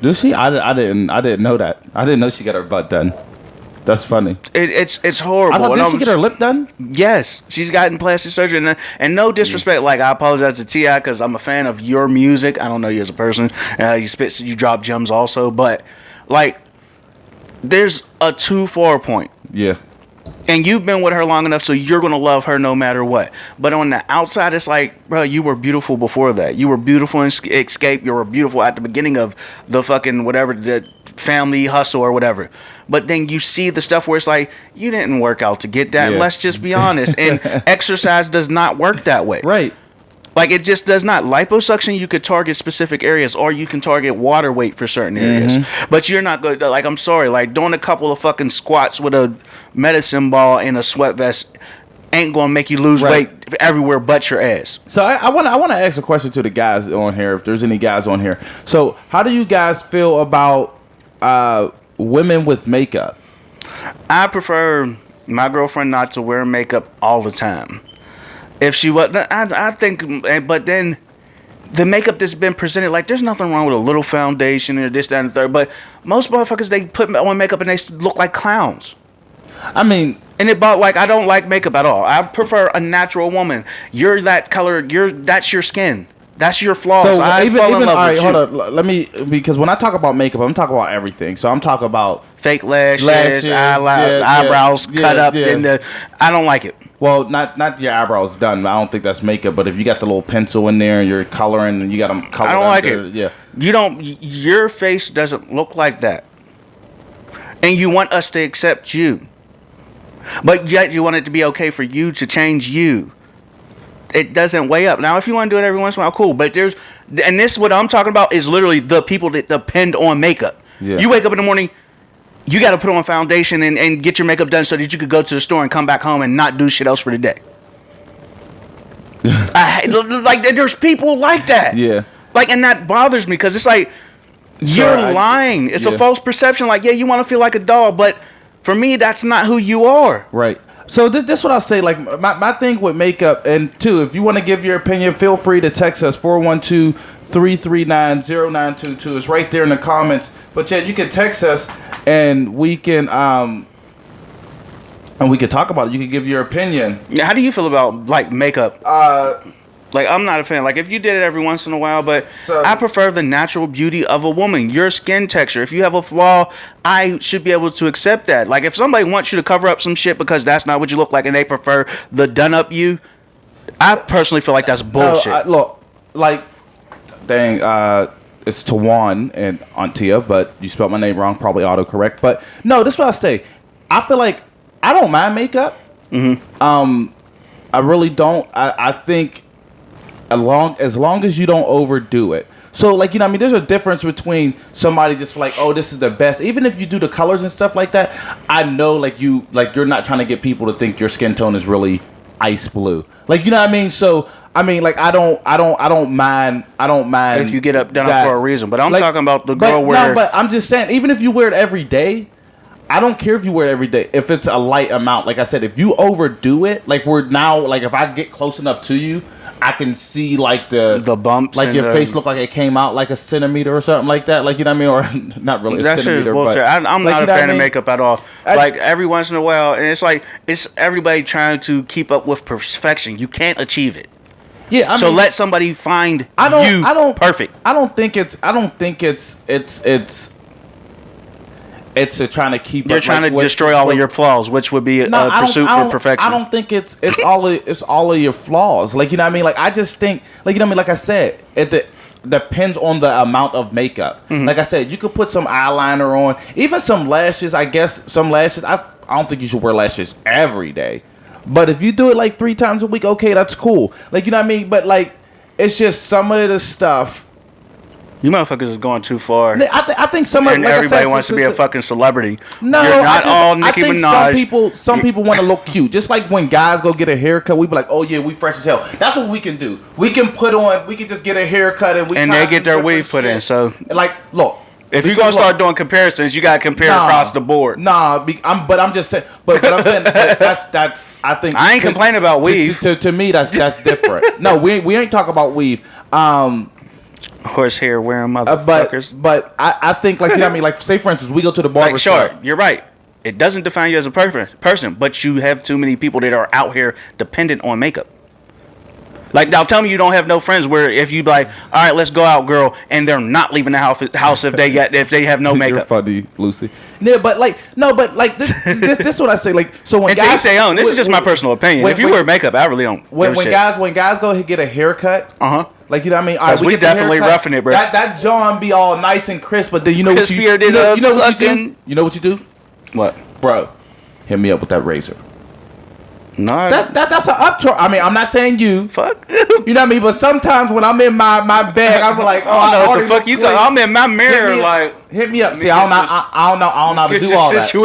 does she? I didn't know that. I didn't know she got her butt done. That's funny. It's horrible. I thought, And did she get her lip done? Yes, she's gotten plastic surgery, and no disrespect. Like, I apologize to T.I. because I'm a fan of your music. I don't know you as a person. You drop gems also, but like, there's a too far point. Yeah. And you've been with her long enough, so you're gonna love her no matter what. But on the outside, it's like, bro, you were beautiful before that. You were beautiful in Escape. You were beautiful at the beginning of the fucking whatever, the Family Hustle or whatever. But then you see the stuff where it's like, you didn't work out to get that. Yeah. Let's just be honest. And exercise does not work that way. Right. Like, it just does not. Liposuction, you could target specific areas, or you can target water weight for certain areas. But you're not good. Like, I'm sorry, like doing a couple of fucking squats with a medicine ball and a sweat vest ain't gonna make you lose Right. weight everywhere but your ass. So I want to ask a question to the guys on here, if there's any guys on here. So how do you guys feel about women with makeup? I prefer my girlfriend not to wear makeup all the time. If she was, I think, but then the makeup that's been presented, like, there's nothing wrong with a little foundation or this, that, and the third, but most motherfuckers, they put on makeup and they look like clowns. I mean, And I don't like makeup at all. I prefer a natural woman. You're that color, that's your skin. That's your flaws. so I fall in love all right, with hold you. on. Let me, because when I talk about makeup, I'm talking about everything. So I'm talking about, Fake lashes, yeah, eyebrows yeah, cut up, yeah. and I don't like it. well, not your eyebrows done. I don't think that's makeup. But if you got the little pencil in there and you're coloring and you got them colored, I don't like under, it. Yeah. You don't. Your face doesn't look like that, and you want us to accept you. But yet you want it to be okay for you to change you. It doesn't weigh up. Now, if you want to do it every once in a while, cool. But and this, what I'm talking about, is literally the people that depend on makeup. Yeah. You wake up in the morning, you got to put on foundation and get your makeup done so that you could go to the store and come back home and not do shit else for the day. Like, there's people like that. Yeah. Like, and that bothers me because it's like, you're lying. It's a false perception. Like, yeah, you want to feel like a doll, but for me, that's not who you are. Right. So this what I'll say. Like, my thing with makeup, and two, if you want to give your opinion, feel free to text us 412-339-0922. It's right there in the comments. But yeah, you can text us and we can talk about it. You can give your opinion. How do you feel about like makeup? Like, I'm not a fan. Like, if you did it every once in a while, but I prefer the natural beauty of a woman. Your skin texture. If you have a flaw, I should be able to accept that. Like, if somebody wants you to cover up some shit because that's not what you look like and they prefer the done-up you, I personally feel like that's bullshit. No, look, like, dang, it's Tawan and Antia, but you spelled my name wrong, probably autocorrect. But, no, this is what I say. I feel like I don't mind makeup. Mm-hmm. I really don't. I think... as long as you don't overdo it. So, like, you know, I mean, there's a difference between somebody just like, oh, this is the best. Even if you do the colors and stuff like that, I know, like, you're not trying to get people to think your skin tone is really ice blue. Like, you know what I mean? So, I mean, like, I don't mind if you get done up for a reason. But I'm talking about the girl No, but I'm just saying, even if you wear it every day, I don't care if you wear it every day. If it's a light amount, like I said, if you overdo it, like if I get close enough to you, I can see like the bumps, like your face look like it came out like a centimeter or something like that. Like, you know what I mean? Or not really. That shit is bullshit. I'm not a fan of makeup at all. Like, every once in a while, and it's like it's everybody trying to keep up with perfection. You can't achieve it. Yeah. So let somebody find you perfect. I don't think it's to trying to keep. You're trying to destroy all of your flaws, which would be a pursuit for perfection. I don't think it's all of your flaws. Like, you know what I mean? Like, I just think, like, you know what I mean? Like I said, it depends on the amount of makeup. Mm-hmm. Like I said, you could put some eyeliner on, even some lashes. I guess some lashes. I don't think you should wear lashes every day, but if you do it like 3 times a week, okay, that's cool. Like, you know what I mean? But like, it's just some of the stuff. You motherfuckers is going too far. I think some of and like everybody wants to be a fucking celebrity. No, you're not all Nicki Minaj. Some people want to look cute. Just like when guys go get a haircut, we be like, oh yeah, we fresh as hell. That's what we can do. We can just get a haircut and they get their weave put in. So, like, look. If you're gonna start doing comparisons, you gotta compare across the board. I'm just saying. But I'm saying that's. I think I ain't complaining about weave. To me, that's different. No, we ain't talking about weave. Horsehair wearing motherfuckers. But I think, like, you know what I mean? Like, say for instance, we go to the barber shop. Sure, you're right. It doesn't define you as a person, but you have too many people that are out here dependent on makeup. Like, now tell me you don't have no friends where if you like, all right, let's go out, girl, and they're not leaving the house if they have no makeup. You're funny, Lucy. Yeah, but like, no, but like this is what I say. Like, so when guys say, this is just my personal opinion. If you wear makeup, I really don't. When guys go get a haircut, like, you know what I mean? All right, we definitely roughing it, bro. That John be all nice and crisp, but then you know what you do? You know what you do? What, bro? Hit me up with that razor. No, that's an upcharge. I mean, I'm not saying you. Fuck. You know what I mean? But sometimes when I'm in my bag, I'm like, oh, I know what the fuck you talking. I'm in my mirror, hit me up. See, I don't know how to do all that. I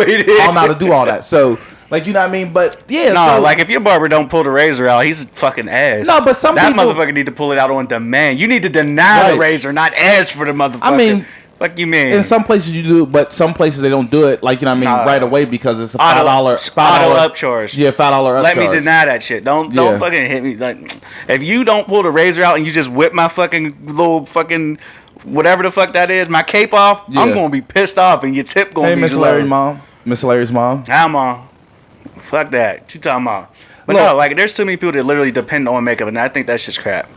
don't know how to do all that. So, like, you know what I mean? But yeah, like, if your barber don't pull the razor out, he's fucking ass. No, but that motherfucker need to pull it out on demand. You need to deny the razor, not ask for the motherfucker. I mean, what you mean? In some places you do, but some places they don't do it. Like, you know what I mean, right away because it's a $5 auto upcharge. Yeah, $5 upcharge. Let me deny that shit. Don't fucking hit me. Like, if you don't pull the razor out and you just whip my fucking little fucking whatever the fuck that is, my cape off, I'm gonna be pissed off and your tip gonna be Miss Larry's mom. Miss Larry's mom. Hi, mom. Fuck that. What you talking about? But no, like, there's too many people that literally depend on makeup, and I think that's just crap.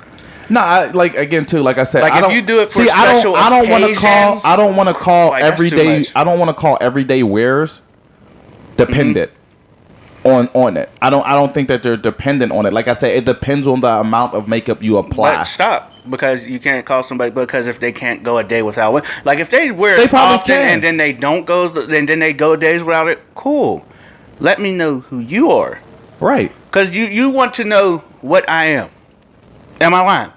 No, like, again too, like I said, like, if you do it for special occasions, I don't want to call everyday. I don't want to call everyday wearers dependent on it. I don't think that they're dependent on it. Like I said, it depends on the amount of makeup you apply. But stop, because you can't call somebody because if they can't go a day without it, like if they wear it often and then they don't go, and then they go days without it, cool. let me know who you are. Right. Because you want to know what I am. Am I lying?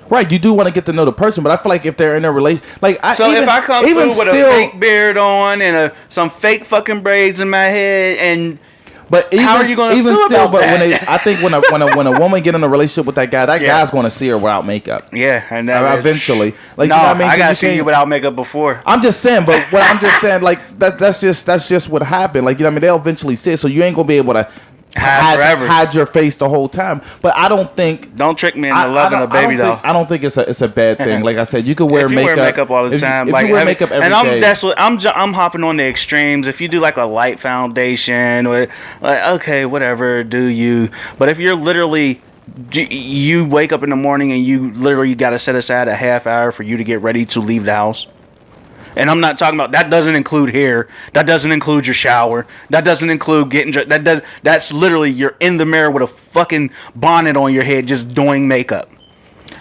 Right, you do want to get to know the person, but I feel like if they're in a relation, like If I come through with a fake beard on and some fake fucking braids in my head, and how are you going to feel about that? I think when a woman get in a relationship with that guy, guy's going to see her without makeup. Yeah, and eventually, like no, you know what I mean. I gotta so see you without makeup before. I'm just saying, but what I'm just saying, like that's just what happened. Like you know what I mean, they'll eventually see it, so you ain't gonna be able to hide your face the whole time. But I don't think. Don't trick me into loving a baby doll. I don't think it's a bad thing. Like I said, you could wear makeup all the time. If you wear makeup every day. That's what I'm hopping on the extremes. If you do like a light foundation, or like okay, whatever, do you? But if you're literally, you wake up in the morning and you literally got to set aside a half hour for you to get ready to leave the house. And I'm not talking about that. Doesn't include hair. That doesn't include your shower. That doesn't include getting dressed. That's literally you're in the mirror with a fucking bonnet on your head, just doing makeup,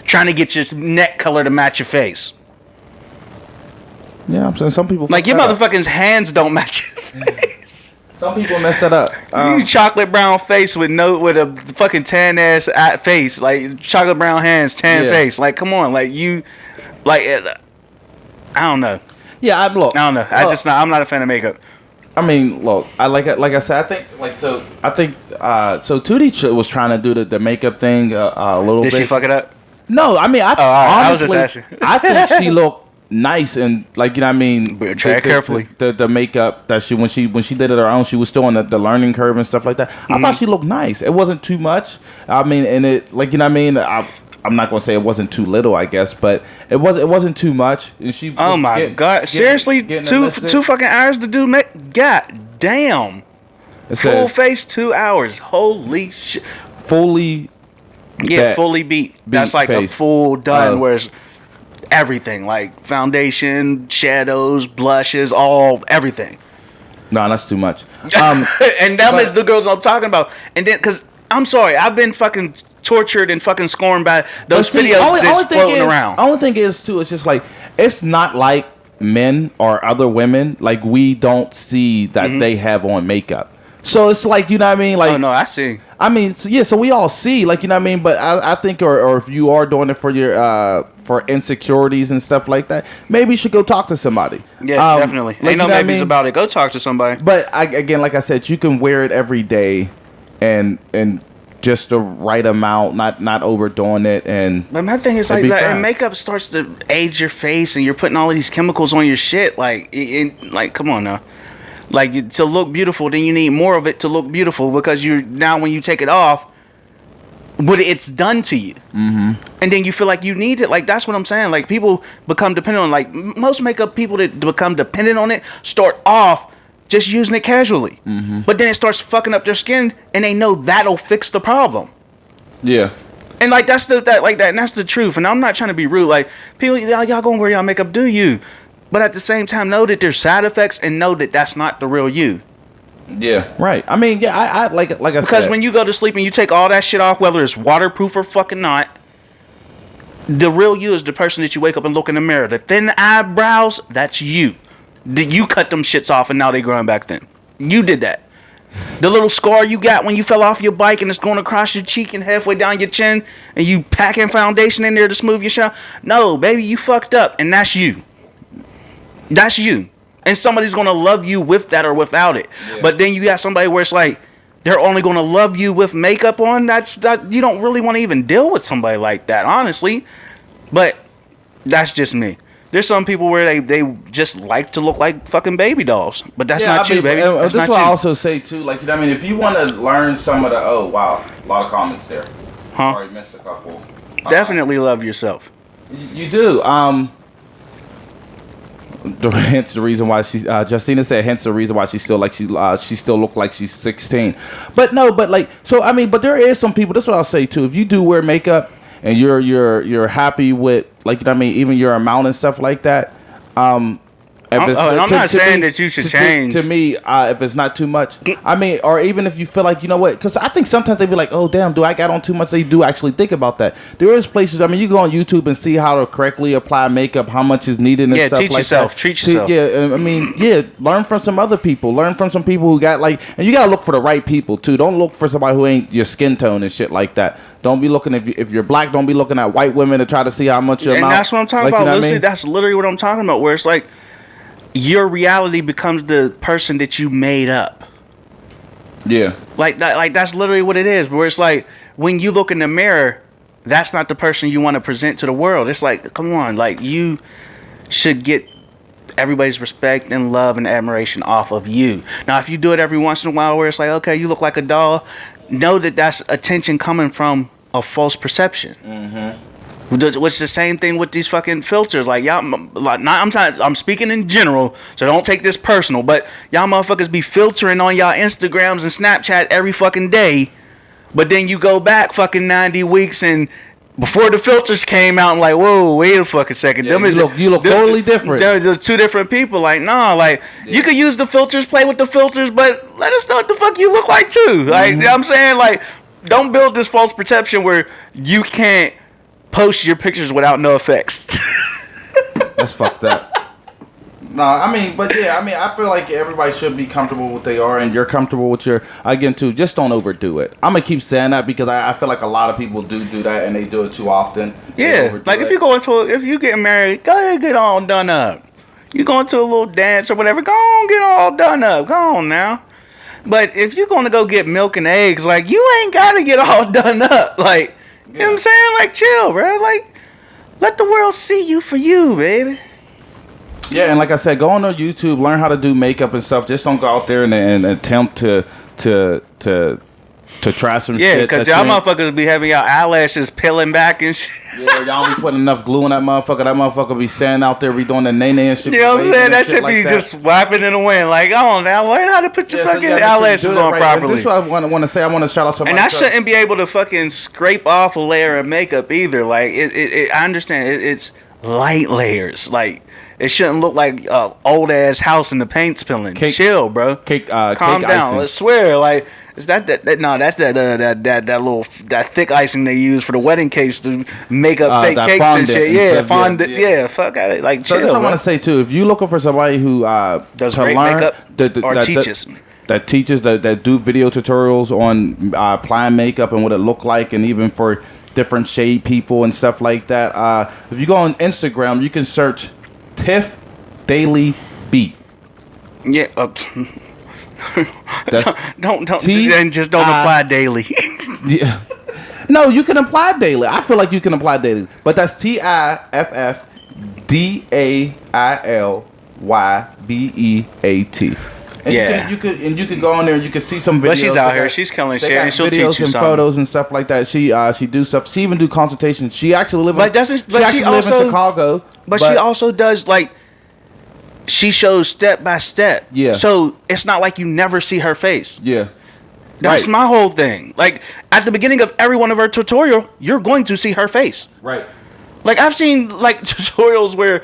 trying to get your neck color to match your face. Yeah, I'm saying some people like your motherfucking hands don't match your face. Some people mess that up. You chocolate brown face with a fucking tan ass face, like chocolate brown hands, tan face. Like come on, like you, like I don't know. Yeah, I don't know. I'm not a fan of makeup. I mean, look, like I said, I think Tootie was trying to do the makeup thing a little bit. Did she fuck it up? No, I mean, honestly, I was just asking. I think she looked nice and like you know what I mean. But try it carefully. The makeup that when she did it her own, she was still on the learning curve and stuff like that. I thought she looked nice. It wasn't too much. I mean, and it like you know what I mean. I'm not gonna say it wasn't too little, I guess, but it wasn't too much. And she oh my god! Seriously, two fucking hours to do make? God damn! Full face 2 hours. Holy shit! Fully. Yeah, fully beat. That's like face. A full done. Whereas everything like foundation, shadows, blushes, everything. No, that's too much. And that is the girls I'm talking about. And then because I'm sorry, I've been fucking tortured and fucking scorned by those videos just floating around. Only thing is too, it's just like it's not like men or other women like we don't see that they have on makeup. So it's like you know what I mean, like oh no, I see. I mean, so we all see like you know what I mean, but I think or if you are doing it for your for insecurities and stuff like that, maybe you should go talk to somebody. Yeah, definitely. Like, ain't no maybes about it. Go talk to somebody. But again, like I said, you can wear it every day. And just the right amount, not overdoing it. But my thing is like and makeup starts to age your face, and you're putting all of these chemicals on your shit. Like, come on now. Like to look beautiful, then you need more of it to look beautiful because when you take it off, what it's done to you, and then you feel like you need it. Like that's what I'm saying. Like people become dependent on most makeup people that become dependent on it start off just using it casually. But then it starts fucking up their skin and they know that'll fix the problem. Yeah. And like that's and that's the truth. And I'm not trying to be rude. Like people, y'all gonna wear y'all makeup, do you? But at the same time, know that there's side effects and know that that's not the real you. Yeah. Right. I mean, yeah, I like I said. Because when you go to sleep and you take all that shit off, whether it's waterproof or fucking not, the real you is the person that you wake up and look in the mirror. The thin eyebrows, that's you. You cut them shits off and now they growing back then. You did that. The little scar you got when you fell off your bike and it's going across your cheek and halfway down your chin and you packing foundation in there to smooth your shower. No, baby, you fucked up and that's you. That's you. And somebody's going to love you with that or without it. Yeah. But then you got somebody where it's like they're only going to love you with makeup on. That you don't really want to even deal with somebody like that, honestly. But that's just me. There's some people where they just like to look like fucking baby dolls, but that's not you, baby. That's this not what you. I also say too, like you know, I mean, if you want to learn some of the a lot of comments there. Huh? Sorry, missed a couple. Definitely love yourself. You do. Hence the reason why she Justina said. Hence the reason why she still look like she's 16. But no, but like so I mean, but there is some people. That's what I'll say too. If you do wear makeup and you're happy with like you know what I mean, even your amount and stuff like that. If it's- and I'm to- not to saying me- that you should to- change. To me, if it's not too much, I mean, or even if you feel like, you know what, because I think sometimes they be like, oh, damn, do I got on too much? They do actually think about that. There is places, I mean, you go on YouTube and see how to correctly apply makeup, how much is needed and Yeah, stuff teach like yourself, that. treat yourself. Yeah, I mean, yeah, learn from some other people. Learn from some people who got like, and you got to look for the right people, too. Don't look for somebody who ain't your skin tone and shit like that. Don't be looking, if you're black, don't be looking at white women to try to see how much your And amount. that's what I'm talking like, you about, know what I Lucy. mean? That's literally what I'm talking about. Where it's like your reality becomes the person that you made up. Yeah. Like that. Like that's literally what it is. Where it's like when you look in the mirror, that's not the person you want to present to the world. It's like, come on, like you should get everybody's respect and love and admiration off of you. Now, if you do it every once in a while, where it's like, okay, you look like a doll, know that that's attention coming from a false perception. Mm-hmm. Which is the same thing with these fucking filters. Like y'all, like I'm speaking in general, so don't take this personal. But y'all motherfuckers be filtering on y'all Instagrams and Snapchat every fucking day, but then you go back fucking 90 weeks and before the filters came out, I'm like, whoa, wait a fucking second. Yeah, you look totally different. They're just two different people. Like, nah, like you could use the filters, play with the filters, but let us know what the fuck you look like too. Like, you know what I'm saying, like, don't build this false perception where you can't post your pictures without no effects. That's fucked up. No, I mean, but yeah, I mean, I feel like everybody should be comfortable with what they are, and you're comfortable with your. Again, too, just don't overdo it. I'm gonna keep saying that because I feel like a lot of people do that, and they do it too often. Yeah, like if you getting married, go ahead and get all done up. You going to a little dance or whatever, go on, get all done up. Go on now. But if you're gonna go get milk and eggs, like you ain't gotta get all done up. Like, you know what I'm saying? Like, chill, bro. Like, let the world see you for you, baby. Yeah, and like I said, go on YouTube, learn how to do makeup and stuff. Just don't go out there and attempt to try some Yeah, shit. because y'all motherfuckers be having y'all eyelashes peeling back and shit. Yeah, y'all be putting enough glue on that motherfucker. That motherfucker be standing out there redoing the nay and shit. You know what I'm saying? That shit should be just wiping in the wind. Like, oh, now learn how to put your fucking eyelashes on properly. This is what I want to say. I want to shout out somebody. And I shouldn't be able to fucking scrape off a layer of makeup either. Like, I understand it's light layers. Like, it shouldn't look like a old ass house and the paint's peeling. Chill, bro. Calm cake down. icing. I swear, like, is that thick icing they use for the wedding cakes to make up fake cakes and shit. Yeah, fondant. Yeah, fuck out it. Like, So chill. that's what I want to say too. If you looking for somebody who does to great learn, makeup or teaches. that do video tutorials on applying makeup and what it look like, and even for different shade people and stuff like that. If you go on Instagram, you can search Tiff Daily Beat. Yeah. That's don't and just don't apply daily. Yeah. No, you can apply daily. I feel like you can apply daily, but that's TIFFDAILYBEAT. And Yeah. you can go on there and you can see some videos. But she's out They here. got- She's killing they shit, got and she'll videos teach you and something. photos and stuff like that. She do stuff. She even do consultations. She actually live. But doesn't- but she actually live in also- Chicago. But she also does, like, she shows step by step. Yeah. So it's not like you never see her face. Yeah. That's Right. my whole thing. Like, at the beginning of every one of her tutorial, you're going to see her face. Right. Like, I've seen, like, tutorials where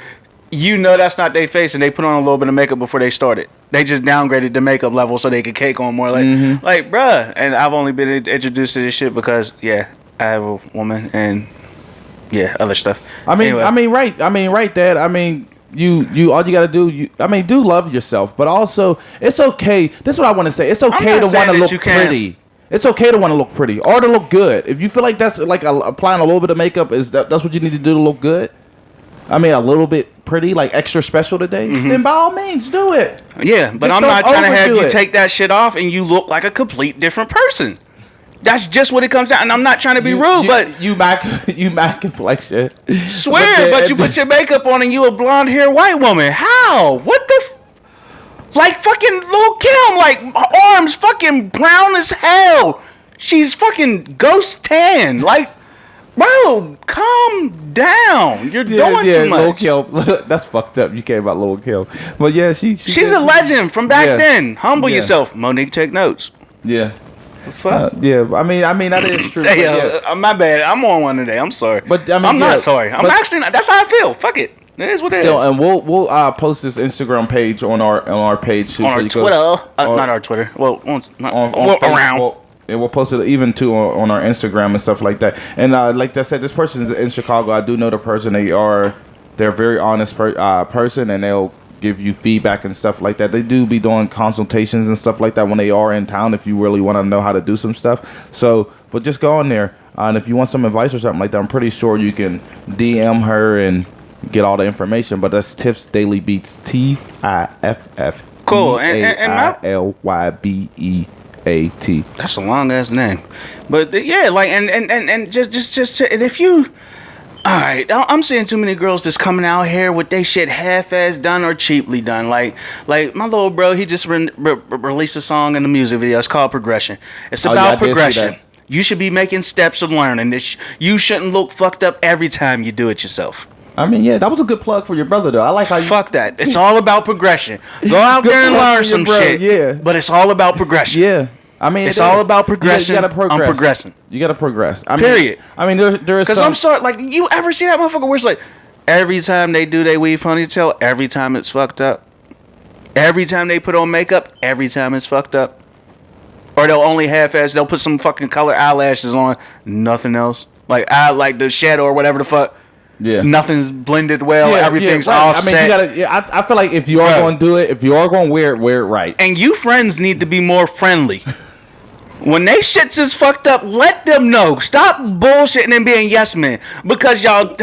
you know that's not their face and they put on a little bit of makeup before they started. They just downgraded the makeup level so they could cake on more. Like, like, bruh. And I've only been introduced to this shit because, yeah, I have a woman and, yeah, other stuff. I mean, Anyway. right, Dad. I mean, you all you gotta do. Do love yourself, but also it's okay. This is what I want to say. It's okay not to saying want to that look you can't- pretty. It's okay to want to look pretty or to look good. If you feel like that's like applying a little bit of makeup that's what you need to do to look good. I mean, a little bit pretty, like extra special today. Then by all means, do it. Yeah, but Just I'm don't not trying to have overdo you it. take that shit off and you look like a complete different person. That's just what it comes down. And I'm not trying to be rude, but you Mac complexion. swear, but you put your makeup on and you a blonde hair white woman. How? What the? Like fucking Lil Kim, like arms fucking brown as hell. She's fucking ghost tan. Like, bro, calm down. You're doing too much. Lil Kim. That's fucked up. You care about Lil Kim, but yeah, She's a legend from back Yeah. then. Humble Yeah. yourself, Monique. Take notes. Yeah. Fuck. Yeah, I mean that is true. but Hey, yeah. my bad. I'm on one today. I'm sorry. But, I mean, I'm yeah, not sorry. I'm but- actually not. That's how I feel. Fuck it. It is what it Still, is. and we'll post this Instagram page on our page too, On so our you go- Twitter, or- not our Twitter. Well, on well, around. Facebook, and we'll post it even too on our Instagram and stuff like that. And like I said, this person is in Chicago. I do know the person. They're a very honest person, and they'll give you feedback and stuff like that. They do be doing consultations and stuff like that when they are in town if you really want to know how to do some stuff. So, but just go on there. And if you want some advice or something like that, I'm pretty sure you can DM her and get all the information. But that's Tiff's Daily Beats, TIFF. Cool. And my- LYBEAT. That's a long ass name, but yeah, like and just and if you, all right, I'm seeing too many girls just coming out here with they shit half-ass done or cheaply done. Like my little bro, he just released a song in the music video. It's called Progression. It's Oh, about yeah, I did see progression. that. You should be making steps of learning. You shouldn't look fucked up every time you do it yourself. I mean, yeah, that was a good plug for your brother, though. I like how you... Fuck that. It's all about progression. Go out Good there and plug learn for your some bro, shit. yeah. But it's all about progression. Yeah. I mean, It's it all is. about progression. You gotta progress. I'm progressing. You gotta progress. I mean, Period. I mean, there is Because some... I'm sorry, like, you ever see that motherfucker where it's like, every time they do they weave ponytail, every time it's fucked up. Every time they put on makeup, every time it's fucked up. Or they'll only half-ass, they'll put some fucking color eyelashes on, nothing else. Like the shadow or whatever the fuck. Yeah. Nothing's blended well, everything's right. all I mean, set. you gotta... Yeah, I feel like if you are Bro. going to do it, if you are going to wear it right. And you friends need to be more friendly. When they shits is fucked up, let them know. Stop bullshitting and being yes men. Because y'all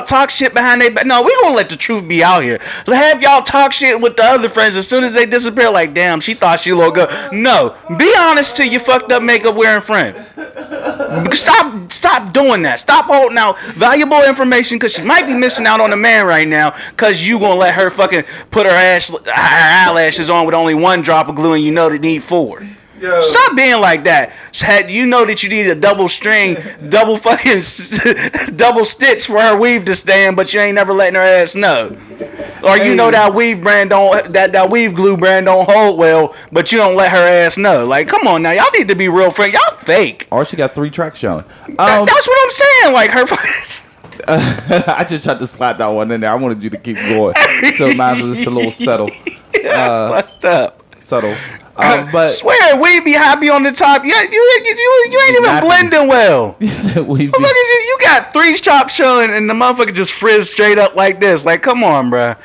talk shit behind their back. No, we gonna let the truth be out here. Have y'all talk shit with the other friends as soon as they disappear. Like, damn, she thought she looked good. No, be honest to your fucked up makeup wearing friend. Stop doing that. Stop holding out valuable information because she might be missing out on a man right now because you gonna let her fucking put her eyelashes on with only one drop of glue and you know they need 4. Stop being like that. You know that you need a double string, double stitch for her weave to stay in, but you ain't never letting her ass know. Or you know that weave brand that weave glue brand don't hold well, but you don't let her ass know. Like, come on now, y'all need to be real friends. Y'all fake. Or she got 3 tracks showing. That's what I'm saying. Like her. I just tried to slap that one in there. I wanted you to keep going. So mine was just a little subtle. That's fucked up. Subtle. But swear, we be happy on the top. Yeah, you ain't even Nappy. blending well. we Motherfucker, you got 3 chops showing and the motherfucker just frizz straight up like this. Like, come on, bruh.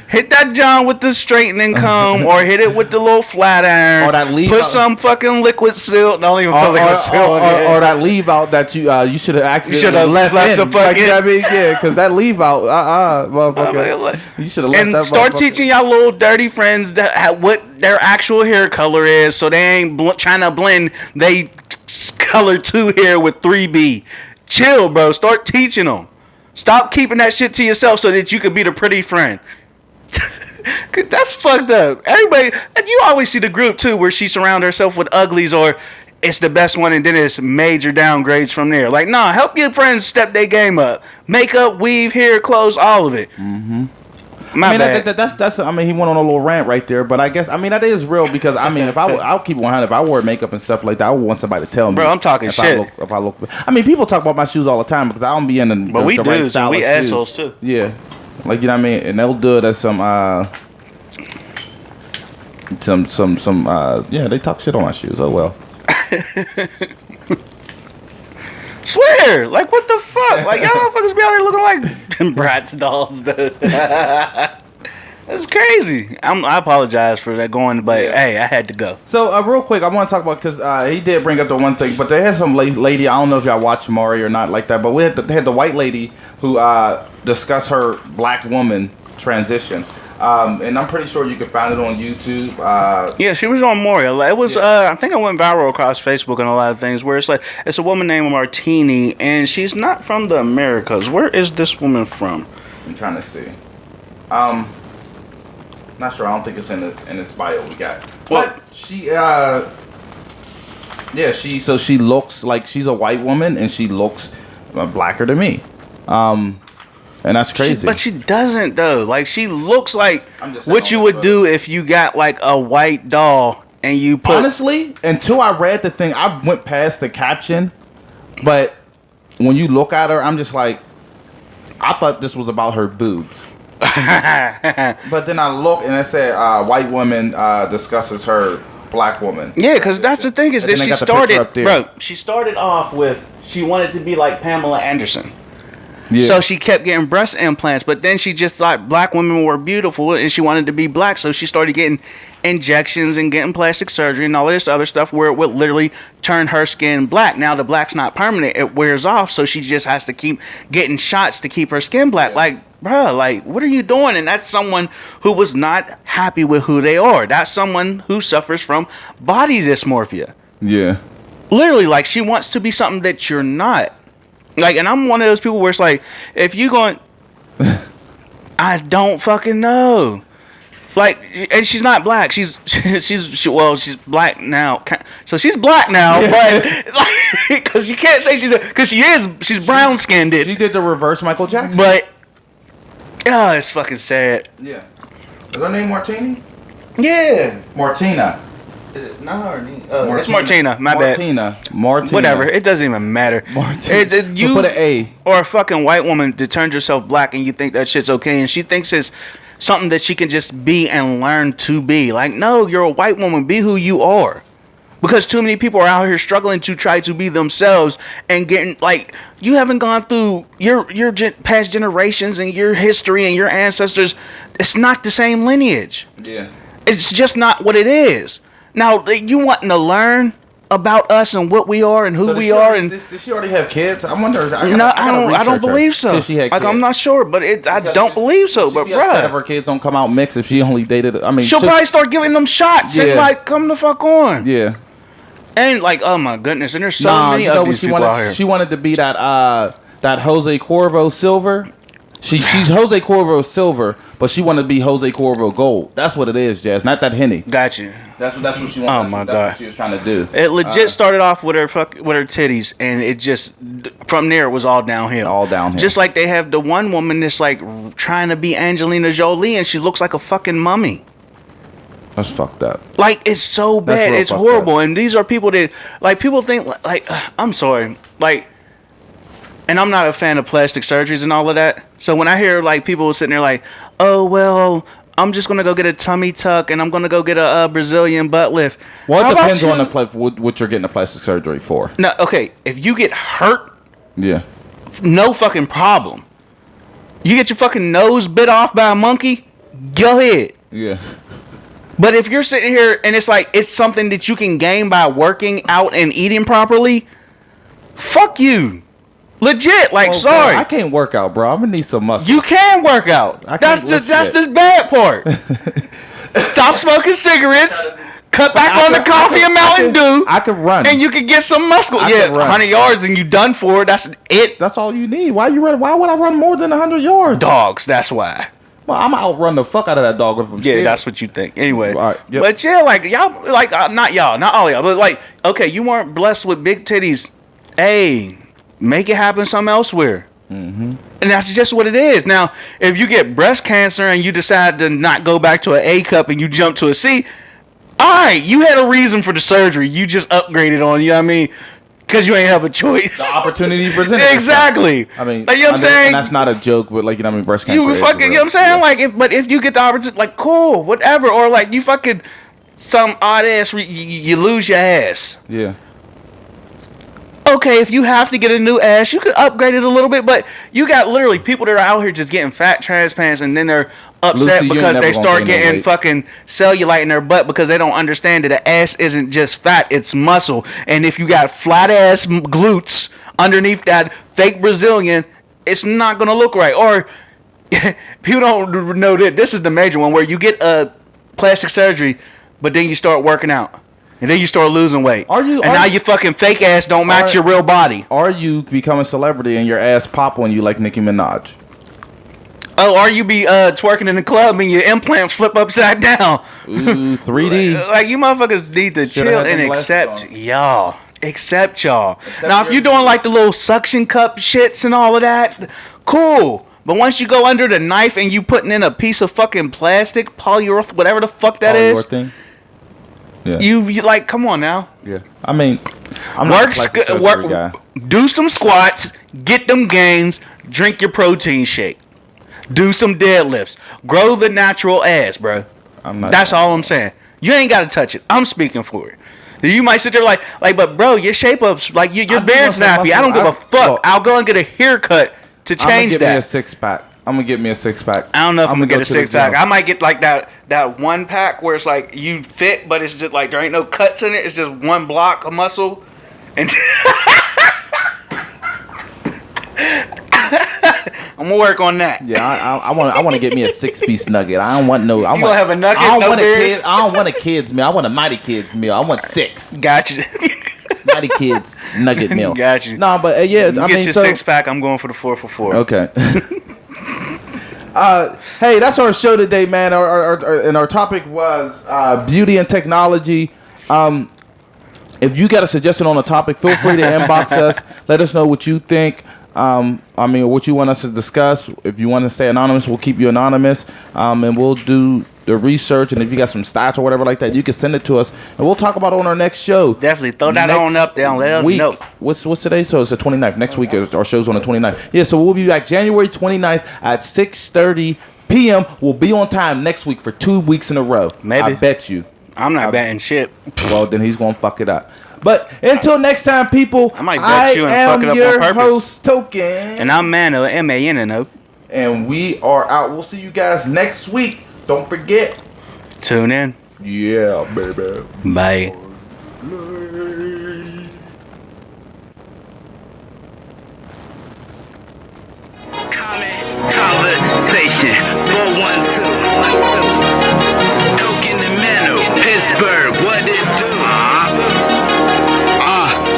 Hit that John with the straightening comb or hit it with the little flat iron. Or that leave Put out. some fucking liquid silk. Don't even put liquid silk. or that leave out that you should have actually left in. the fucking- Like, you know what I mean? Yeah, because that leave out, motherfucker. You should have left And that start motherfucker. teaching y'all little dirty friends what their actual hair color is, so they ain't trying to blend they color 2 hair with 3B. Chill, bro. Start teaching them. Stop keeping that shit to yourself so that you could be the pretty friend. That's fucked up. Everybody, and you always see the group too where she surrounds herself with uglies or it's the best one and then it's major downgrades from there. Like, nah, help your friends step their game up. Makeup, weave, hair, clothes, all of it. Mm-hmm. My bad. That's. I mean, he went on a little rant right there, but I guess that is real because I mean, if I'll keep 100. If I wore makeup and stuff like that, I would want somebody to tell me. Bro, I'm talking if shit. If I look, I mean, people talk about my shoes all the time because I don't be in the. But we the right dudes, style we of shoes. assholes too. Yeah, like you know what I mean, and they'll do it as some. Yeah, they talk shit on my shoes. Oh well. Swear, like what the fuck? Like y'all motherfuckers be out here looking like them Bratz dolls, dude. That's crazy. I apologize for that going, but hey, I had to go. So real quick, I want to talk about because he did bring up the one thing, but they had some lady. I don't know if y'all watch Maury or not like that, but they had the white lady who discussed her black woman transition. And I'm pretty sure you can find it on YouTube. Yeah, she was on Moria. It was, I think it went viral across Facebook and a lot of things where it's a woman named Martini, and she's not from the Americas. Where is this woman from? I'm trying to see. Not sure. I don't think it's in this bio we got. But she, she looks like she's a white woman, and she looks blacker than me. And that's crazy. But she doesn't though. Like she looks like just what saying you all would this, do if you got like a white doll and you put. Honestly, until I read the thing, I went past the caption. But when you look at her, I'm just like, I thought this was about her boobs. But then I look and it said white woman discusses her black woman. Yeah, because that's the thing is And that then she they got the picture up started, there. bro. She started off with she wanted to be like Pamela Anderson. Yeah. So she kept getting breast implants, but then she just thought black women were beautiful and she wanted to be black. So she started getting injections and getting plastic surgery and all of this other stuff where it would literally turn her skin black. Now the black's not permanent, it wears off. So she just has to keep getting shots to keep her skin black. Like, bruh, like, what are you doing? And that's someone who was not happy with who they are. That's someone who suffers from body dysmorphia. Yeah. Literally, like, she wants to be something that you're not. Like, and I'm one of those people where it's like, if you going, I don't fucking know. Like, and she's not black. She's black now. So she's black now, but like, because you can't say because she's brown skinned. She did the reverse Michael Jackson. But it's fucking sad. Yeah. Is her name Martini? Yeah. Martina. Is it it's Martina. My bad. Martina. Whatever. It doesn't even matter. Martina. You So put an A. or a fucking white woman that turns herself black and you think that shit's okay and she thinks it's something that she can just be and learn to be. Like, no, you're a white woman. Be who you are. Because too many people are out here struggling to try to be themselves and getting, like, you haven't gone through your past generations and your history and your ancestors. It's not the same lineage. Yeah. It's just not what it is. Now, you wanting to learn about us and what we are and who we are, and does she already have kids? I wonder. I don't believe so. She had like, kids. I'm not sure, but I don't believe so. But if her bruh, kids don't come out mixed if she only dated. I mean, she'll probably start giving them shots and Yeah. like, come the fuck on. Yeah. And like, oh my goodness, and there's so many of these people out here. She wanted to be that Jose Cuervo Silver. She's Jose Cuervo Silver, but she wanted to be Jose Cuervo Gold. That's what it is, Jazz. Not that Henny. Gotcha. That's what she wanted. Oh my That's God. what she was trying to do. It legit started off with her titties, and it just from there it was all downhill. All downhill. Just like they have the one woman that's like trying to be Angelina Jolie, and she looks like a fucking mummy. That's fucked up. Like, it's so That's bad. real It's fucked horrible. And these are people that, like, people think, like, I'm sorry. Like, and I'm not a fan of plastic surgeries and all of that. So when I hear, like, people sitting there like, oh, well, I'm just going to go get a tummy tuck and I'm going to go get a Brazilian butt lift. Well, How it about depends you- on what you're getting a plastic surgery for. No, okay. If you get hurt, Yeah. no fucking problem. You get your fucking nose bit off by a monkey, go ahead. Yeah. But if you're sitting here and it's like it's something that you can gain by working out and eating properly, fuck you. Legit, like, Oh, sorry. bro, I can't work out, bro. I'm gonna need some muscle. You can work out. I That's can't lift that's shit. the bad part. Stop smoking cigarettes. Cut back on the coffee and Mountain Dew. I could run. And you can get some muscle. I Yeah, can run. 100 yards and you done for. That's it. That's all you need. Why you run? Why would I run more than 100 yards? Dogs, that's why. Well, I'm outrun the fuck out of that dog if I'm Yeah, scared. that's what you think. Anyway, All right, yep. but yeah, like y'all, like not y'all, not all y'all, but like, okay, you weren't blessed with big titties. Hey, make it happen some elsewhere. Mm-hmm. And that's just what it is. Now, if you get breast cancer and you decide to not go back to an A cup and you jump to a C, all right, you had a reason for the surgery. You just upgraded on, you know what I mean? Because you ain't have a choice. The opportunity presented. Exactly. I mean, like, you know what I'm saying? And that's not a joke, but like, you know what I mean, breast cancer. You were is fucking, you know what I'm saying? Like, but if you get the opportunity, like, cool, whatever. Or like, you fucking some odd ass, you lose your ass. Yeah. Okay, if you have to get a new ass, you could upgrade it a little bit. But you got literally people that are out here just getting fat transplants, and then they're upset Lucy, you ain't because never they gonna start gain no getting weight. fucking cellulite in their butt because they don't understand that the ass isn't just fat, it's muscle. And if you got flat ass glutes underneath that fake Brazilian, it's not gonna look right. Or people don't know that this is the major one where you get a plastic surgery, but then you start working out. And then you start losing weight. Now your fucking fake ass don't match your real body. Or you become a celebrity and your ass pop on you like Nicki Minaj. Oh, or you be twerking in the club and your implant flip upside down. Ooh, 3D. Like, you motherfuckers need to Shoulda chill had and them glasses accept on. y'all. Accept y'all. Now, if you're doing like the little suction cup shits and all of that, cool. But once you go under the knife and you putting in a piece of fucking plastic, polyurethane, whatever the fuck that is, Thing. Yeah. you like, come on now. Yeah. I mean, I'm not a plastic surgery guy. Do some squats, get them gains, drink your protein shake. Do some deadlifts. Grow the natural ass, bro. I'm not. That's all I'm saying. You ain't got to touch it. I'm speaking for it. You might sit there like, but bro, your shape up's like your I do beard's want some nappy. I don't give a muscle. fuck. Well, I'll go and get a haircut to I'm gonna change get me a that. 6-pack. I'm gonna get me a 6-pack. I don't know if I'm gonna get a go to the 6-pack. gym. I might get like that one pack where it's like you fit, but it's just like there ain't no cuts in it. It's just one block of muscle, and I'm gonna work on that. Yeah, I want to get me a 6-piece nugget. I don't want no. You gonna have a nugget, I don't no want beers? I don't want a kids meal. I want a Mighty Kids meal. I want 6 Gotcha. Mighty Kids nugget meal. Got you. No, but yeah, You I get mean, your so 6-pack. I'm going for the 4 for 4. okay. Hey, that's our show today, man. And our topic was beauty and technology. If you got a suggestion on a topic, feel free to inbox us. Let us know what you think. What you want us to discuss. If you want to stay anonymous, we'll keep you anonymous. And we'll do the research. And if you got some stats or whatever like that, you can send it to us. And we'll talk about it on our next show. Definitely throw that on up there and let us week. know. What's today? So it's the 29th. Next week our show's on the 29th. Yeah, so we'll be back January 29th at 6:30 p.m. We'll be on time next week for 2 weeks in a row. Maybe. I bet you. I'm not betting shit. Well, then he's gonna fuck it up. But until next time, people, I might bet you and fuck it up on your purpose. host, Token. And I'm Mano, M-A-N-N-O. And we are out. We'll see you guys next week. Don't forget. Tune in. Yeah, baby. Bye. Conversation 412. Token and Mano, Pittsburgh, what it do?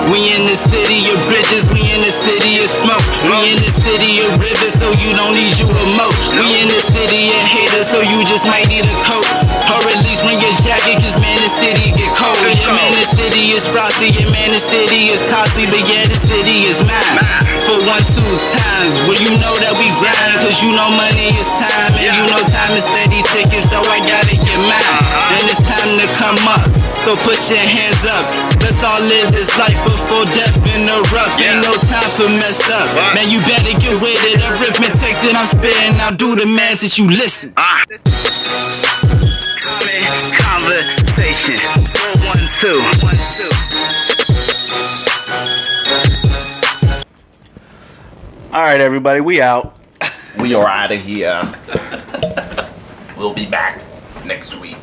We in the city of bridges, we in the city of smoke. We in the city of rivers, so you don't need you a moat. We in the city of haters, so you just might need a coat. Or at least bring your jacket, cause man, the city get cold. Yeah, man, the city is frosty, yeah, man, the city is costly, but yeah, the city is mine. For 1, 2 times, well, you know that we grind, cause you know money is time, and you know time is steady ticking, so I gotta get mine. Then it's time to come up, so put your hands up. Let's all live this life before death interrupt. Ain't no time for messed up. Man, you better get with it. Arithmetic that I'm spitting, now do the math that you listen. Conversation 412. All right, everybody, we out. We are out of here. We'll be back next week.